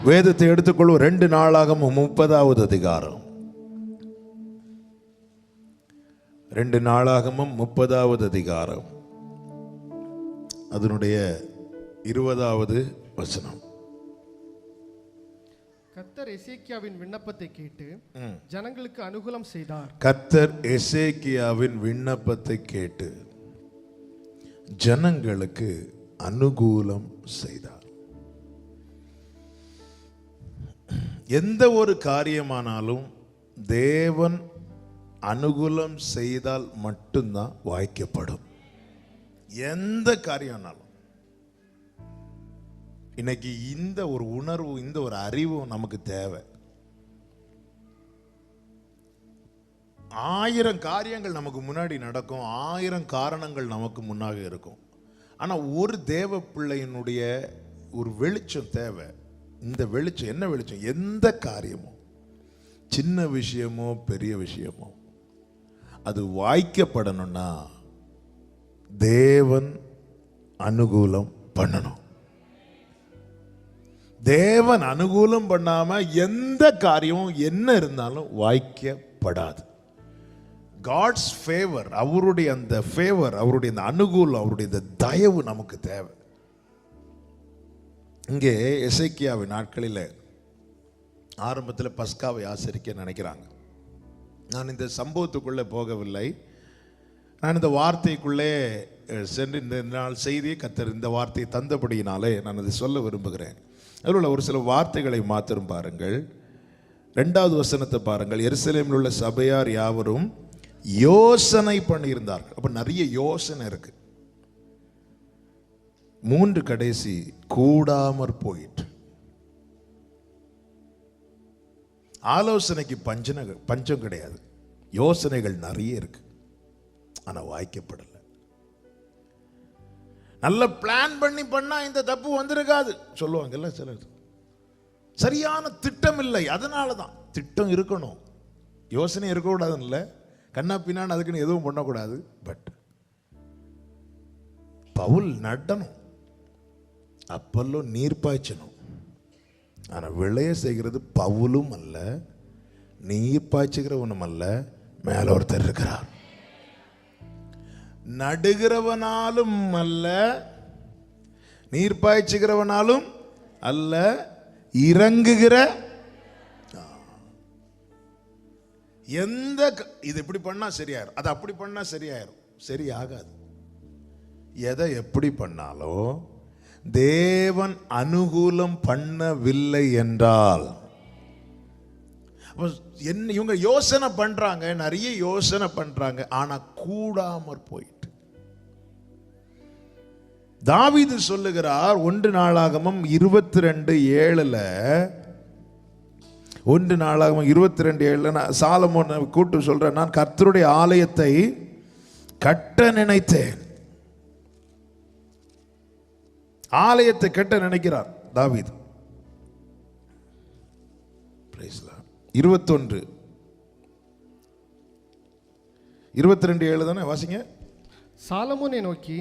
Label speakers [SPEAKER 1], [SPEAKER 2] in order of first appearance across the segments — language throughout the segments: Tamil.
[SPEAKER 1] வேதத்தை எடுத்துக்கொள்வோம். 2 நாளாகமம் 30வது அதிகாரம். 2 நாளாகமம் 30வது அதிகாரம், அதனுடைய 20வது வசனம்.
[SPEAKER 2] கர்த்தர் எசேக்கியாவின் விண்ணப்பத்தை கேட்டு ஜனங்களுக்கு அனுகூலம் செய்தார்.
[SPEAKER 1] கர்த்தர் எசேக்கியாவின் விண்ணப்பத்தை கேட்டு ஜனங்களுக்கு அனுகூலம் செய்தார். எந்த ஒரு காரியமானாலும் தேவன் அனுகூலம் செய்தால் மட்டும்தான் வாய்க்கப்படும். எந்த காரியம்னாலும் இன்னைக்கு இந்த ஒரு உணர்வு, இந்த ஒரு அறிவும் நமக்கு தேவை. 1000 காரியங்கள் நமக்கு முன்னாடி நடக்கும், 1000 காரணங்கள் நமக்கு முன்னாக இருக்கும். ஆனால் ஒரு தேவ பிள்ளையினுடைய ஒரு வெளிச்சம் தேவை. இந்த வெளிச்சம் என்ன வெளிச்சம்? எந்த காரியமோ, சின்ன விஷயமோ பெரிய விஷயமோ, அது வாய்க்கப்படணும்னா தேவன் அனுகூலம் பண்ணணும். தேவன் அனுகூலம் பண்ணாம எந்த காரியமும் என்ன இருந்தாலும் வாய்க்கப்படாது. காட்ஸ் ஃபேவர், அவருடைய அந்த ஃபேவர், அவருடைய அந்த அனுகூலம், அவருடைய இந்த தயவு நமக்கு தேவை. இங்கே எசேக்கியாவின் நாட்களில் ஆரம்பத்தில் பஸ்காவை ஆசரிக்க நினைக்கிறாங்க. நான் இந்த சம்பவத்துக்குள்ளே போகவில்லை. நான் இந்த வார்த்தைக்குள்ளே சென்று இந்த நாள் செய்தியை கர்த்தர் இந்த வார்த்தையை தந்தபடியினாலே நான் அதை சொல்ல விரும்புகிறேன். அதில் உள்ள ஒரு சில வார்த்தைகளை மாத்திரம் பாருங்கள். 2வது வசனத்தை பாருங்கள். எருசலேமில் உள்ள சபையார் யாவரும் யோசனை பண்ணியிருந்தார்கள். அப்போ நிறைய யோசனை இருக்கு. 3 கடைசி கூடாமற் போயிற்று. ஆலோசனைக்கு பஞ்சம் கிடையாது. யோசனைகள் நிறைய இருக்கு, ஆனா வாய்க்கப்படல. நல்ல பிளான் பண்ணா இந்த தப்பு வந்திருக்காது சொல்லுவாங்கல்ல சிலர். சரியான திட்டம் இல்லை, அதனால தான். திட்டம் இருக்கணும், யோசனை இருக்கக்கூடாதுன்னு இல்லை. கண்ணா பின்னான்னு அதுக்குன்னு எதுவும் பண்ணக்கூடாது. பட் பவுல் நடணும், அப்பல்லோ நீர் பாய்ச்சணும். ஆனால் விளைய செய்கிறது பவுலும் அல்ல, நீர் பாய்ச்சுகிறவனும் அல்ல, மேல ஒருத்தர் இருக்கிறார். நடுகிறவனாலும் அல்ல, நீர் பாய்ச்சுகிறவனாலும் அல்ல, இறங்குகிற எந்த இது இப்படி பண்ணா சரியாயிரும், அது அப்படி பண்ணா சரியாயிரும். சரியாகாது. எதை எப்படி பண்ணாலும் தேவன் அனுகூலம் பண்ணவில்லை என்றால், என்ன இவங்க யோசனை பண்றாங்க, நிறைய யோசனை பண்றாங்க, ஆனா கூடாமற் போயிட்டு. தாவீது சொல்லுகிறார் 1 நாளாகமம் 22:7, 1 நாளாகமம் 22:7 சாலமோன் கூட்டு சொல்ற, நான் கர்த்தருடைய ஆலயத்தை கட்ட நினைத்தேன். ஆலயத்தை கட்ட நினைக்கிறார் தாவீது. 21:22 தானே வாசிங்க.
[SPEAKER 2] சாலமோனை நோக்கி,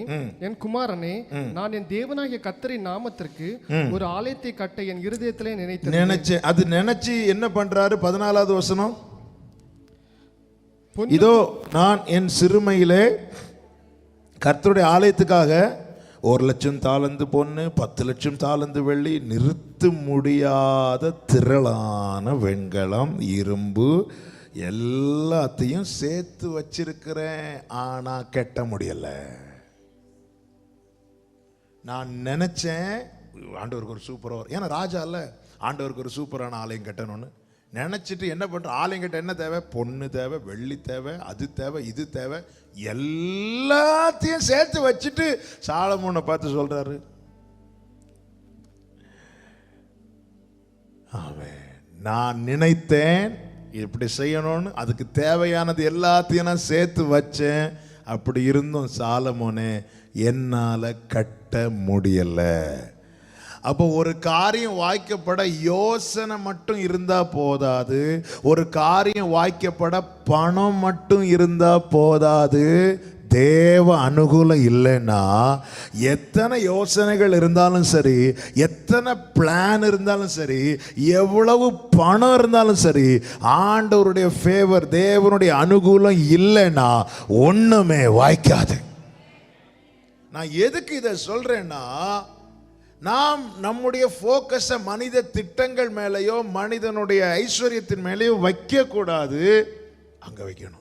[SPEAKER 2] என் குமாரனே, நான் என் தேவனாகிய கர்த்தரின் நாமத்திற்கு ஒரு ஆலயத்தை கட்ட என் இருதயத்திலே நினைச்சேன். அது நினைச்சு என்ன பண்றாரு? 14வது வசனம். இதோ நான் என் சிறுமையிலே கர்த்தருடைய ஆலயத்துக்காக 1,00,000 தாலந்து பொன்னு, 10,00,000 தாலந்து வெள்ளி, நிறுத்த முடியாத திரளான வெண்கலம், இரும்பு எல்லாத்தையும் சேர்த்து வச்சிருக்கிறேன், ஆனா கட்ட முடியல. நான் நினைச்சேன் ஆண்டவருக்கு ஒரு சூப்பரா, ஏன்னா ராஜா இல்ல, ஆண்டவருக்கு ஒரு சூப்பரான ஆலயம் கட்டணும்னு நினைச்சிட்டு என்ன பண்ற? ஆலயம் கட்ட என்ன தேவை? பொண்ணு தேவை, வெள்ளி தேவை, அது தேவை, இது தேவை, எல்லாத்தையும் சேர்த்து வச்சுட்டு சாலமோனை பார்த்து சொல்றாரு, ஆமென், நான் நினைத்தேன் இப்படி செய்யணும்னு, அதுக்கு தேவையானது எல்லாத்தையும் நான் சேர்த்து வச்சேன். அப்படி இருந்தும் சாலமோனே என்னால கட்ட முடியல. அப்போ ஒரு காரியம் வாய்க்கப்பட யோசனை மட்டும் இருந்தா போதாது, ஒரு காரியம் வாய்க்கப்பட பணம் மட்டும் இருந்தா போதாது,
[SPEAKER 1] தேவ அனுகூலம் இல்லைன்னா எத்தனை யோசனைகள் இருந்தாலும் சரி, எத்தனை பிளான் இருந்தாலும் சரி, எவ்வளவு பணம் இருந்தாலும் சரி, ஆண்டவருடைய ஃபேவர், தேவனுடைய அனுகூலம் இல்லைன்னா ஒண்ணுமே வாய்க்காது. நான் எதுக்கு இதை சொல்றேன்னா, நாம் நம்முடைய போக்கஸை மனித திட்டங்கள் மேலேயோ மனிதனுடைய ஐஸ்வர்யத்தின் மேலேயோ வைக்க கூடாது, அங்க வைக்கணும்.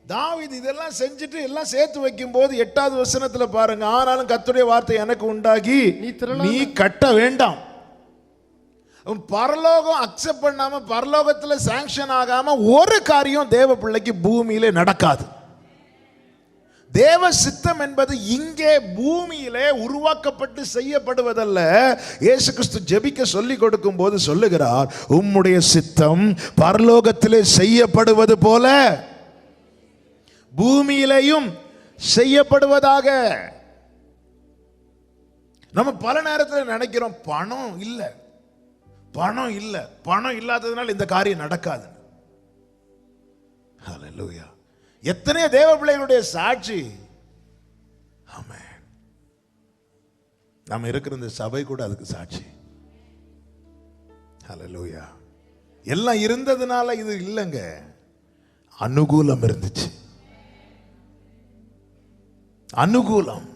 [SPEAKER 1] தாவீது இதெல்லாம் செஞ்சுட்டு எல்லாம் சேர்த்து வைக்கும் போது 8வது வசனத்துல பாருங்க, ஆனாலும் கர்த்தருடைய வார்த்தை எனக்கு உண்டாகி நீ கட்ட வேண்டாம். பரலோகம் அக்செப்ட் பண்ணாம, பரலோகத்துல சாங்ஷன் ஆகாம ஒரு காரியம் தேவ பிள்ளைக்கு பூமியிலே நடக்காது. தேவ சித்தம் என்பது இங்கே பூமியிலே உருவாக்கப்பட்டு செய்யப்படுவதல்ல. இயேசு கிறிஸ்து ஜெபிக்க சொல்லி கொடுக்கும் போது சொல்லுகிறார், உம்முடைய சித்தம் பரலோகத்திலே செய்யப்படுவது போல பூமியிலேயும் செய்யப்படுவதாக. நம்ம பல நேரத்தில் நினைக்கிறோம், பணம் இல்லை, பணம் இல்லை, பணம் இல்லாததுனால இந்த காரியம் நடக்காது. ஹல்லேலூயா. எத்தனை தேவ பிள்ளைகளுடைய சாட்சி. ஆமென். நம்ம இருக்கிற இந்த சபை கூட அதுக்கு சாட்சி. ஹல்லேலூயா. எல்லாம் இருந்ததுனால இது இல்லைங்க, அனுகூலம் இருந்துச்சு. அனுகூலம்.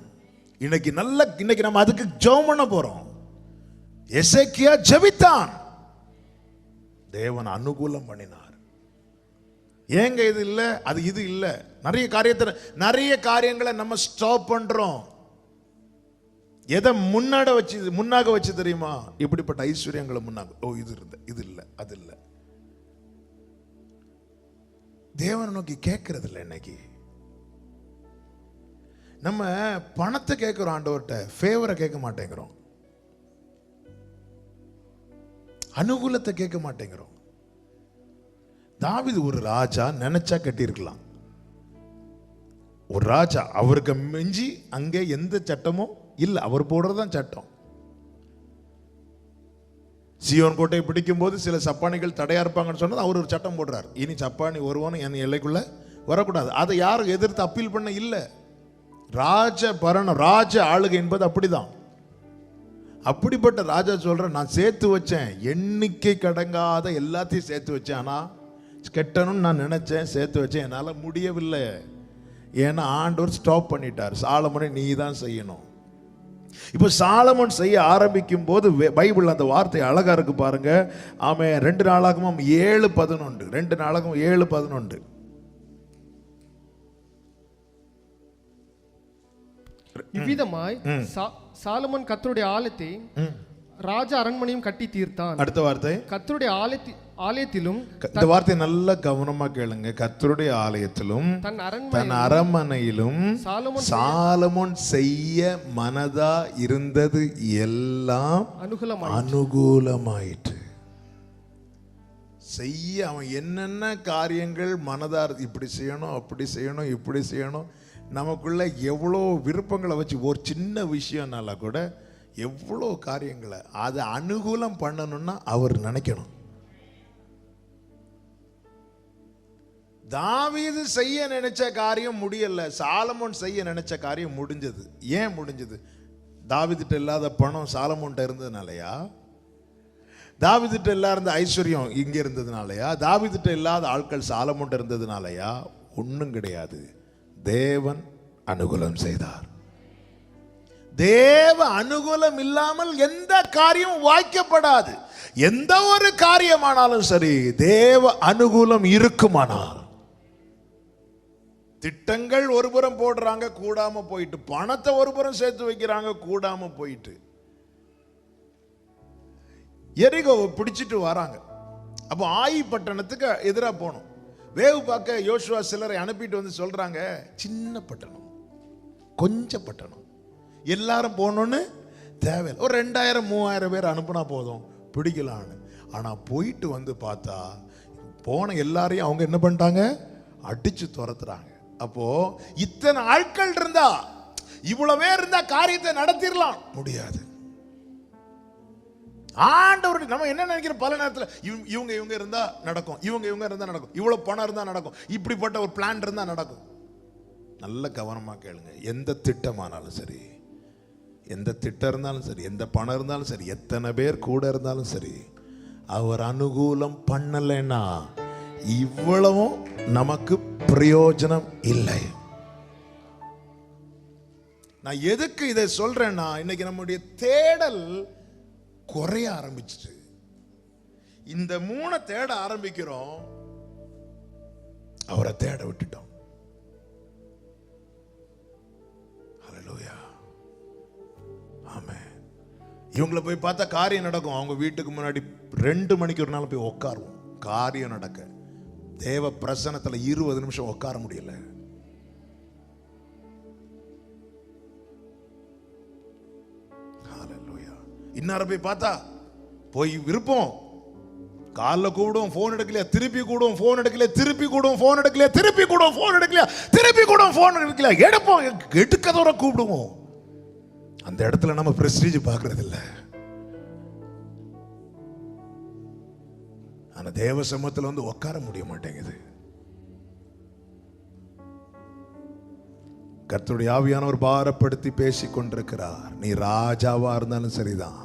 [SPEAKER 1] இன்னைக்கு நம்ம அதுக்கு ஜெபம் பண்ண போறோம். எசேக்கியா ஜெபித்தான், தேவன் அனுகூலம் பண்ணினார். ஏங்க இது இல்ல, அது இது இல்ல, நிறைய காரியங்களை நம்ம ஸ்டாப் பண்றோம். எதை முன்னாக வச்சு தெரியுமா? இப்படிப்பட்ட ஐஸ்வர்யங்களை முன்னாக, ஓ இது இருந்த, இது இல்ல, அது இல்ல. தேவனை நோக்கி கேட்கறது இல்லை. இன்னைக்கு நம்ம பணத்தை கேட்கிறோம் ஆண்டவர்கிட்ட, ஃபேவரை கேட்க மாட்டேங்கிறோம், அனுகூலத்தை கேட்க மாட்டேங்கிறோம். தாவீது ஒரு ராஜா, நினைச்சா கட்டியிருக்கலாம். ஒரு ராஜா, அவருக்கு மிஞ்சி அங்கே எந்த சட்டமும் இல்லை, அவர் போடுறதுதான் சட்டம். சீயோன் கோட்டையை பிடிக்கும் போது சில சப்பானிகள் தடையா இருப்பாங்கன்னு சொன்னது அவர் ஒரு சட்டம் போடுறார், இனி சப்பானி ஒருவனும் என் எல்லைக்குள்ள வரக்கூடாது. அதை யாரும் எதிர்த்து அப்பீல் பண்ண இல்லை. ராஜ பரணம், ராஜ ஆளுகை என்பது அப்படிதான். அப்படிப்பட்ட ராஜா சொல்ற, நான் சேர்த்து வச்சேன், எண்ணிக்கை கடங்காத எல்லாத்தையும் சேர்த்து வச்சேன், ஆனா கெட்டணும்னு நான் நினைச்சேன், சேர்த்து வச்சேன், என்னால் முடியவில்லை. ஏன்னா ஆண்டவர் ஸ்டாப் பண்ணிட்டார். சாலமோனை நீ தான் செய்யணும். இப்போ சாலமோன் செய்ய ஆரம்பிக்கும் போது பைபிள் அந்த வார்த்தை அழகா இருக்கு பாருங்க. ஆமே, 2 நாளாகமும் 7:11, 2 நாளாகமும் 7:11.
[SPEAKER 3] இவ்விதமாய் சாலமோன் கர்த்தருடைய ஆலயத்தை ராஜ அரண்மனையும் கட்டி தீர்த்தான்.
[SPEAKER 1] அடுத்த வார்த்தை,
[SPEAKER 3] கர்த்தருடைய ஆலயத்திலும்,
[SPEAKER 1] இந்த வார்த்தை நல்ல கவனமா கேளுங்க, கர்த்தருடைய ஆலயத்திலும் தன் அரண்மனையிலும் சாலமோன் செய்ய மனதா இருந்தது எல்லாம் அனுகூலமாயிற்று. செய்ய அவன் என்னென்ன காரியங்கள் மனதா, இப்படி செய்யணும், அப்படி செய்யணும், இப்படி செய்யணும், நமக்குள்ள எவ்வளோ விருப்பங்களை வச்சு ஒரு சின்ன விஷயம்னால கூட எவ்வளோ காரியங்களை அதை அனுகூலம் பண்ணணும்னா அவர் நினைக்கணும். தாவீது செய்ய நினைச்ச காரியம் முடியல, சாலமோன் செய்ய நினைச்ச காரியம் முடிஞ்சது. ஏன் முடிஞ்சது? தாவீதுட்ட இல்லாத பணம் சாலமோன்ட்ட இருந்ததுனாலயா? தாவீதுட்ட இல்லாத ஐஸ்வர்யம் இங்க இருந்ததுனாலயா? தாவீதுட்ட இல்லாத ஆட்கள் சாலமோன்ட்ட இருந்ததுனாலயா? ஒன்றும் கிடையாது. தேவன் அனுகூலம் செய்தார். தேவ அனுகூலம் இல்லாமல் எந்த காரியம் வாய்க்கப்படாது. எந்த ஒரு காரியமானாலும் சரி, தேவ அனுகூலம் இருக்குமானால், திட்டங்கள் ஒருபுறம் போடுறாங்க கூடாம போயிட்டு, பணத்தை ஒருபுறம் சேர்த்து வைக்கிறாங்க கூடாம போயிட்டு, எரிகோவை பிடிச்சிட்டு வராங்க. அப்போ ஆயி பட்டணத்துக்கு எதிராக போகணும். வேவு பார்க்க யோசுவா சிலரை அனுப்பிட்டு வந்து சொல்றாங்க, சின்ன பட்டணம், கொஞ்சம் பட்டணம், எல்லாரும் போகணும்னு தேவையில்லை, ஒரு 2000-3000 பேர் அனுப்புனா போதும், பிடிக்கலான்னு. ஆனால் போயிட்டு வந்து பார்த்தா போன எல்லாரையும் அவங்க என்ன பண்ணிட்டாங்க, அடிச்சு துரத்துறாங்க. அப்போ இத்தனை ஆட்கள் இருந்தா, இவ்வளவு பேர் இருந்தா காரியத்தை நடத்திடலாம், முடியாது. ஆண்டவருடைய நம்ம என்ன நினைக்கிறோம், பல நேரத்தில் இவங்க இருந்தா நடக்கும், இவங்க இருந்தா நடக்கும், இவ்வளவு பணம் இருந்தா நடக்கும், இப்படிப்பட்ட ஒரு பிளான் இருந்தா நடக்கும். நல்ல கவனமாக கேளுங்க. எந்த திட்டமானாலும் சரி, எந்த திட்டம் இருந்தாலும் சரி, எந்த பணம் இருந்தாலும் சரி, எத்தனை பேர் கூட இருந்தாலும் சரி, அவர் அனுகூலம் பண்ணலைன்னா இவ்வளவும் நமக்கு பிரயோஜனம் இல்லை. நான் எதுக்கு இதை சொல்றேன்னா, இன்னைக்கு நம்முடைய தேடல் குறைய ஆரம்பிச்சிட்டு. இந்த 3 தேட ஆரம்பிக்கிறோம், அவரை தேட விட்டுட்டோம். ஹல்லேலூயா, ஆமென். இவங்களை போய் பார்த்தா காரியம் நடக்கும். அவங்க வீட்டுக்கு முன்னாடி 2 மணிக்கு ஒரு நாள் போய் உட்காருவோம், காரியம் நடக்க. தேவ பிரசன்னத்துல 20 நிமிஷம் உட்கார முடியல. இன்னார போய் பார்த்தா போய் இருப்போம், காலைல கூடுவோம், போன் எடுக்கலையா, திருப்பி கூடுவோம், போன் எடுக்கலையா, திருப்பி கூடுவோம், போன் எடுக்கலையா, திருப்பி கூடுவோம், போன் எடுக்கலையா, திருப்பி கூடுவோம், போன் எடுக்கலையா, எடுப்போம், எடுக்கதோட கூப்பிடுவோம். அந்த இடத்துல நம்ம பிரஸ்டீஜ் பார்க்கறது இல்லை. ஆனா தேவ சமூகத்துல வந்து உட்கார முடிய மாட்டேங்குது. கர்த்தருடைய ஆவியானவர் பாரப்படுத்தி பேசிக் கொண்டிருக்கிறார். நீ ராஜாவா இருந்தாலும் சரிதான்,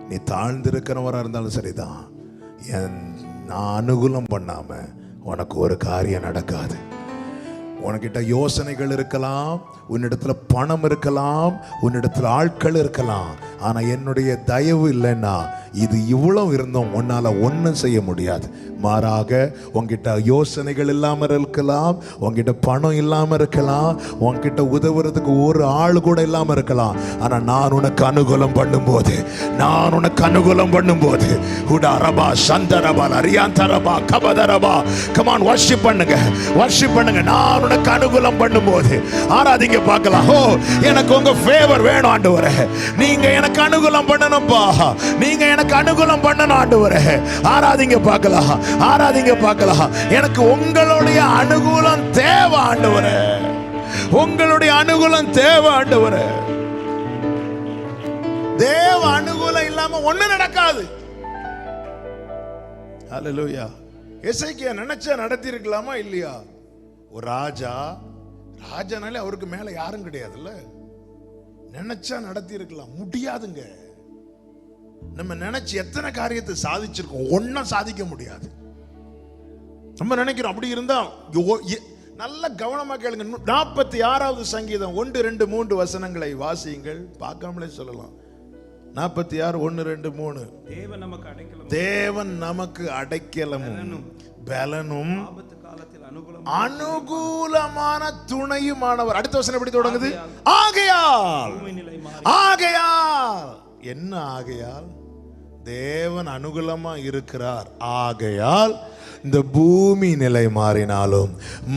[SPEAKER 1] நீ தாழ்ந்திருக்கிறவரா இருந்தாலும் சரிதான், நான் அனுகூலம் பண்ணாம உனக்கு ஒரு காரியம் நடக்காது. உனக்கிட்ட யோசனைகள் இருக்கலாம், உன்னிடத்துல பணம் இருக்கலாம், உன்னிடத்துல ஆட்கள் இருக்கலாம், ஆனா என்னுடைய தயவு இல்லைன்னா இது இவ்வளவு இருந்தும் உன்னால ஒன்றும் செய்ய முடியாது. மாறாக உன்கிட்ட யோசனைகள் இல்லாம இருக்கலாம், உன்கிட்ட பணம் இல்லாம இருக்கலாம், உன்கிட்ட உதவுறதுக்கு ஒரு ஆள் கூட இல்லாம இருக்கலாம். ஆனா நான் உனக்கு அனுகூலம் பண்ணும்போது, நான் உனக்கு அனுகூலம் பண்ணும்போது, உடாரபா சந்தரபா அரியாந்தரபா கபதரபா, கமான் வர்ஷிப் பண்ணுங்க, வர்ஷிப் பண்ணுங்க. நான் உனக்கு அனுகூலம் பண்ணும்போது ஆராதிங்க பார்க்கலாம். ஓ, எனக்கு உங்க ஃபேவர் வேணும் ஆண்டவரே, நீங்க எனக்கு அனுகூலம் பண்ணணும்பா, நீங்க எனக்கு அனுகூலம் பண்ணணும் ஆண்டவரே. ஆராதிங்க பார்க்கலாம், ஆராதிங்க பார்க்கலாம். எனக்கு உங்களுடைய அனுகூலம் தேவை ஆண்டவரே, உங்களுடைய அனுகூலம் தேவை ஆண்டவரே. தேவ அனுகூலம் இல்லாம ஒண்ணு நடக்காது. ஹல்லேலூயா. எசேக்கியா நினைச்சா நடத்தி இருக்கலாமா இல்லையா? ஒரு ராஜா, ராஜானாலே அவருக்கு மேல யாரும் கிடையாதுல்ல. நினைச்சா நடத்தி இருக்கலாம், முடியாதுங்க. நம்ம நினைச்சு எத்தனை காரியத்தை சாதிச்சிருக்கோம், ஒன்னும் சாதிக்க முடியாது. நம்ம நினைக்கிறோம் அப்படி இருந்தா. நல்ல கவனமா கேளுங்க. 46வது சங்கீதம் 1, 2, 3 வசனங்களை வாசியுங்கள். பார்க்காமலே சொல்லலாம். 46 1, 2, 3. தேவன் நமக்கு அடைக்கலமும் பலனும் அனுகூலமான துணையுமானவர். அடுத்த வசனம் எப்படி தொடங்குது? ஆகையால். ஆகையால் என்ன? ஆகையால் தேவன் அனுகூலமா இருக்கிறார். ஆகையால் இந்த பூமி நிலை மாறினாலும்,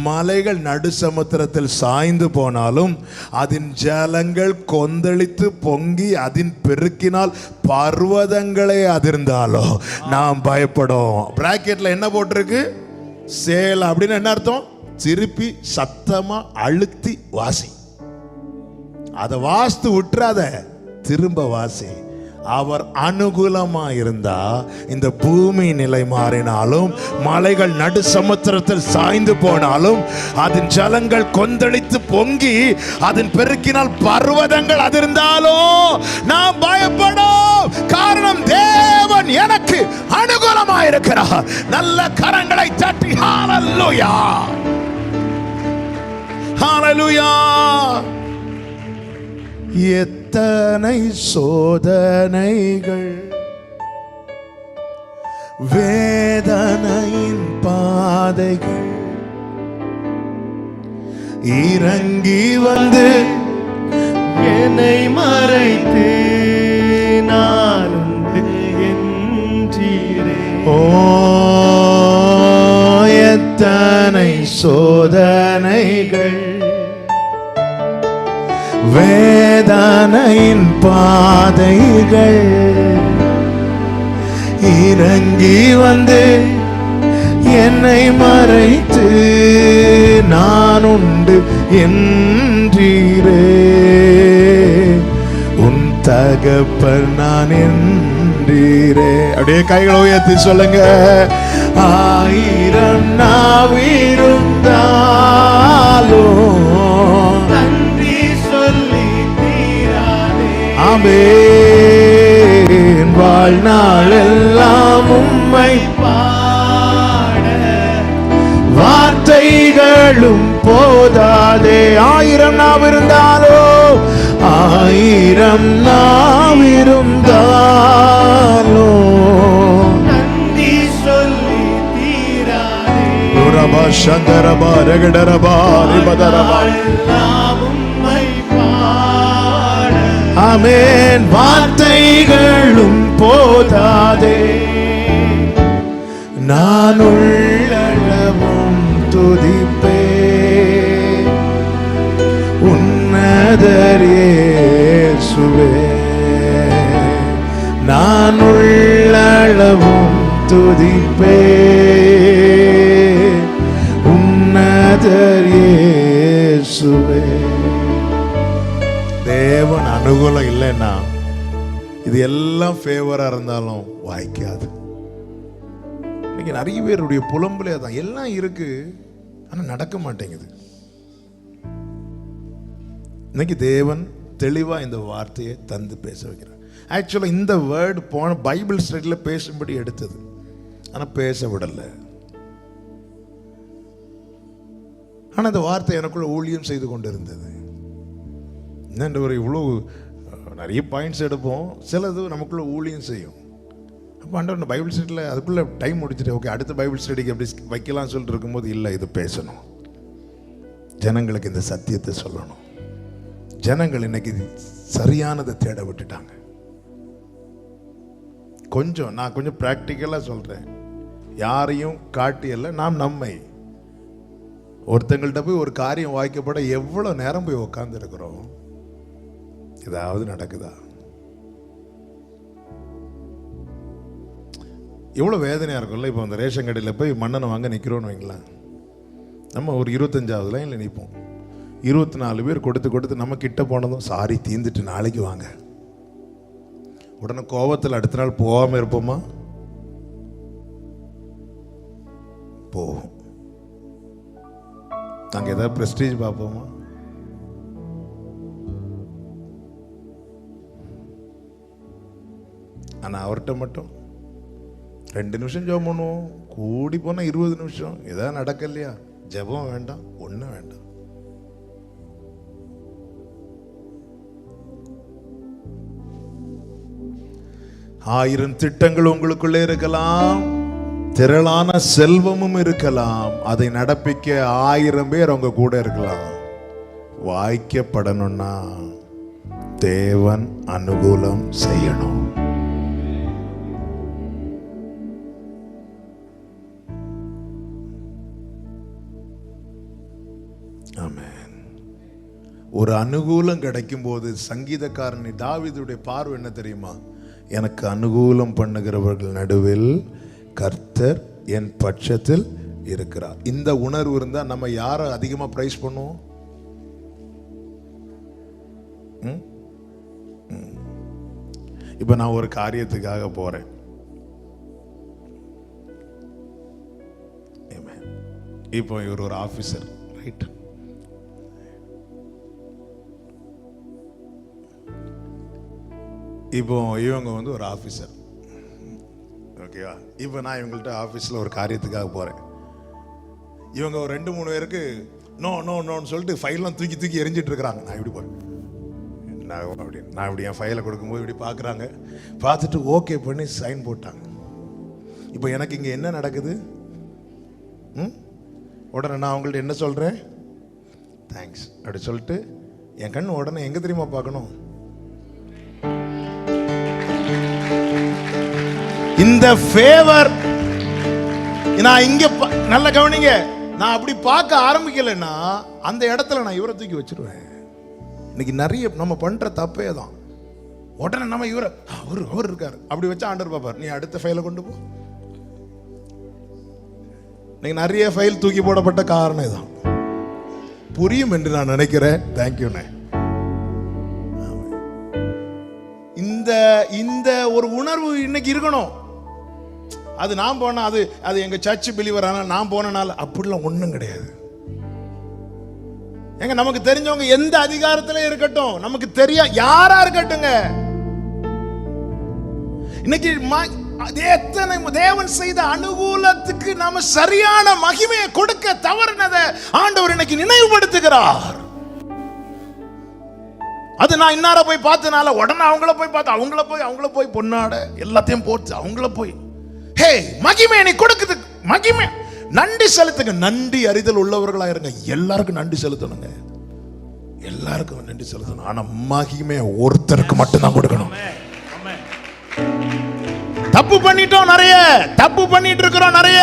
[SPEAKER 1] மலைகள் நடு சமுத்திரத்தில் சாய்ந்து போனாலும், அதன் ஜலங்கள் கொந்தளித்து பொங்கி அதன் பெருக்கினால் பர்வதங்களே அதிர்ந்தாலோ நாம் பயப்படும். பிராக்கெட்ல என்ன போட்டிருக்கு? சேல அப்படின்னு என்ன அர்த்தம்? திருப்பி சத்தமா அழுத்தி வாசி. அத வாஸ்து விட்டுறாத, திரும்ப வாசி. அவர் அனுகூலமா இருந்தா இந்த பூமி நிலை மாறினாலும், மலைகள் நடு சமுத்திரத்தில் சாய்ந்து போனாலும், அதன் ஜலங்கள் கொந்தளித்து பொங்கி அதன் பெருக்கினால் பர்வதங்கள் அதிர்ந்தாலும் நாம் பயப்படும். காரணம் தேவன் எனக்கு அனுகூலமா இருக்கிறார். நல்ல கரங்களை தட்டி ஹல்லேலூயா, ஹல்லேலூயா. எத்தனை சோதனைகள், வேதனையின் பாதைகள் இறங்கி வந்து
[SPEAKER 3] என்னை மறைத்து நான் உண்டு என்றீரே.
[SPEAKER 1] ஓ, எத்தனை சோதனைகள், வேதனையின் பாதைகள் இறங்கி வந்து என்னை மறைத்து நான் உண்டு என்றீரே. உன் தகப்பன் நான் என்றீரே. அப்படியே கைகளை உயர்த்தி சொல்லுங்க. 1000 நாவிருந்தாலும் ஆமென். வாழ்நாளெல்லாம் உம்மை
[SPEAKER 3] பாட
[SPEAKER 1] வார்த்தைகளும் போதாதே. 1000 நாவிருந்தாலோ 1000 நாவிருந்தாலோ
[SPEAKER 3] நன்றி சொல்லி தீராதே.
[SPEAKER 1] ரபா சந்தரபா ரகடரபா ரிபதரபா
[SPEAKER 3] எல்லாம் உம்மை பாட
[SPEAKER 1] ஆமென். வார்த்தைகளும் போதாதே, நான் உள்ளளவும் துதிப்பே உன்னதர் இயேசுவே. நான் உள்ளளவும் துதிப்பே உன்னதர் இயேசுவே. தேவன் அனுகூலம் இல்லைன்னா இது எல்லாம் ஃபேவரா இருந்தாலும் வாய்க்காது. இன்னைக்கு நிறைய பேருடைய புலம்பலே தான், எல்லாம் இருக்கு ஆனா நடக்க மாட்டேங்குது. இன்னைக்கு தேவன் தெளிவா இந்த வார்த்தையை தந்து பேச வைக்கிறார். ஆக்சுவலா இந்த வேர்டு போன பைபிள் ஸ்டடியில் பேசும்படி எடுத்தது, ஆனா பேச விடல. ஆனா இந்த வார்த்தை எனக்குள்ள ஊழியம் செய்து கொண்டு இருந்தது. என்னென்ற ஒரு இவ்வளோ நிறைய பாயிண்ட்ஸ் எடுப்போம், சிலது நமக்குள்ள ஊழியம் செய்யும். அப்போ ஆண்டவர் பைபிள் ஸ்டடியில் அதுக்குள்ளே டைம் முடிச்சுட்டு ஓகே அடுத்த பைபிள் ஸ்டடிக்கு அப்படி வைக்கலாம்னு சொல்லிட்டு இருக்கும்போது இல்லை, இது பேசணும், ஜனங்களுக்கு இந்த சத்தியத்தை சொல்லணும். ஜனங்கள் இன்னைக்கு சரியானதை தேட விட்டுட்டாங்க. நான் கொஞ்சம் ப்ராக்டிக்கலாக சொல்கிறேன், யாரையும் காட்டியல்ல, நாம் நம்மை ஒருத்தங்கள்ட்ட போய் ஒரு காரியம் வாய்க்கப்பட எவ்வளோ நேரம் போய் உக்காந்துருக்கிறோம், ஏதாவது நடக்குதா? எவ்வளோ வேதனையாக இருக்கும்ல. இப்போ அந்த ரேஷன் கடையில் போய் மண்ணெண்ணை வாங்க நிற்கிறோன்னு வைங்களேன், நம்ம ஒரு 25வது லைனில் நிற்போம். 24 பேர் கொடுத்து நம்ம கிட்ட போனதும் சாரி தீந்துட்டு நாளைக்கு வாங்க. உடனே கோபத்தில் அடுத்த நாள் போகாமல் இருப்போமா? போவோம். நாங்கள் ஏதாவது ப்ரெஸ்டீஜ் பார்ப்போமா? ஆனால் அவர்கிட்ட மட்டும் 2 நிமிஷம் ஜெபம் பண்ணுவோம், கூடி போனால் 20 நிமிஷம். ஏதாவது நடக்கலையா? ஜெபம் வேண்டாம், ஒன்றும் வேண்டாம். ஆயிரம் திட்டங்கள் உங்களுக்குள்ளே இருக்கலாம், திரளான செல்வமும் இருக்கலாம், அதை நடப்பிக்க 1000 பேர் அவங்க கூட இருக்கலாம். வாய்க்கப்படணும்னா தேவன் அனுகூலம் செய்யணும். ஆமென். ஒரு அனுகூலம் கிடைக்கும் போது சங்கீதக்காரன் தாவீதுடைய பார்வை என்ன தெரியுமா? எனக்கு அனுகூலம் பண்ணுகிறவர்கள் நடுவில் கர்த்தர் என் பட்சத்தில் இருக்கிறார். இந்த உணர்வு இருந்தா நம்ம யாரை அதிகமா பிரைஸ் பண்ணுவோம்? இப்ப நான் ஒரு காரியத்துக்காக போறேன், இப்போ இவர் ஒரு ஆபீசர், ரைட்? இப்போ இவங்க வந்து ஒரு ஆஃபீஸர், ஓகேவா? இப்போ நான் இவங்கள்ட்ட ஆஃபீஸில் ஒரு காரியத்துக்காக போகிறேன். இவங்க ஒரு 2-3 பேருக்கு நோன்னு சொல்லிட்டு ஃபைல்லாம் தூக்கி எரிஞ்சிட்டு இருக்கிறாங்க. நான் இப்படி போகிறேன், நான் இப்படி என் ஃபைலை கொடுக்கும்போது இப்படி பார்க்குறாங்க, பார்த்துட்டு ஓகே பண்ணி சைன் போட்டாங்க. இப்போ எனக்கு இங்கே என்ன நடக்குது? உடனே நான் அவங்கள்ட்ட என்ன சொல்கிறேன்? தேங்க்ஸ் அப்படி சொல்லிட்டு என் கண் உடனே எங்கே தெரியுமா பார்க்கணும்? இந்த ஃபேவர் நான் இங்க நல்ல கவனிங்க, நான் அப்படி பார்க்க ஆரம்பிக்கலைன்னா அந்த இடத்துல நான் இவரை தூக்கி வச்சிருவேன். இன்னைக்கு நிறைய நம்ம பண்ற தப்பே தான். உடனே நம்ம இவரை அவர் இருக்காரு அப்படி வச்சா ஆண்டவர் பாப்பார், நீ அடுத்த ஃபைலை கொண்டு போ. இன்னைக்கு நிறைய ஃபைல் தூக்கி போடப்பட்ட காரணம் இதுதான். புரியும் என்று நான் நினைக்கிறேன். தேங்க்யூண்ணே. இந்த ஒரு உணர்வு இன்னைக்கு இருக்கணும். அது நான் போனா அது எங்க சர்ச் பிலீவர் ஆனால் நான் போனனால அப்படிலாம் ஒண்ணும் கிடையாது. எங்க நமக்கு தெரிஞ்சவங்க எந்த அதிகாரத்துல இருக்கட்டும், நமக்கு தெரியா யாரா இருக்கட்டுங்க, இன்னைக்கு எத்தனை தேவன் செய்த அனுகூலத்துக்கு நாம சரியான மகிமையை கொடுக்க தவறினதை ஆண்டவர் இன்னைக்கு நினைவுபடுத்துகிறார். அது நான் இன்னார போய் பார்த்தனால உடனே அவங்கள போய் பொன்னாட எல்லாத்தையும் போட்டு அவங்கள போய் ஹே மகிமை நீ கொடுக்குது, மகிமை நன்றி செலுத்துங்க. நன்றி அறிதல் உள்ளவர்களா இருங்க. எல்லாருக்கும் நன்றி செலுத்தணுங்க, எல்லாருக்கும் நன்றி செலுத்தணும். ஆனா மகிமையை ஒருத்தருக்கு மட்டும்தான் கொடுக்கணும். தப்பு பண்ணிட்டோம், நிறைய தப்பு பண்ணிட்டு இருக்கிறோம் நிறைய.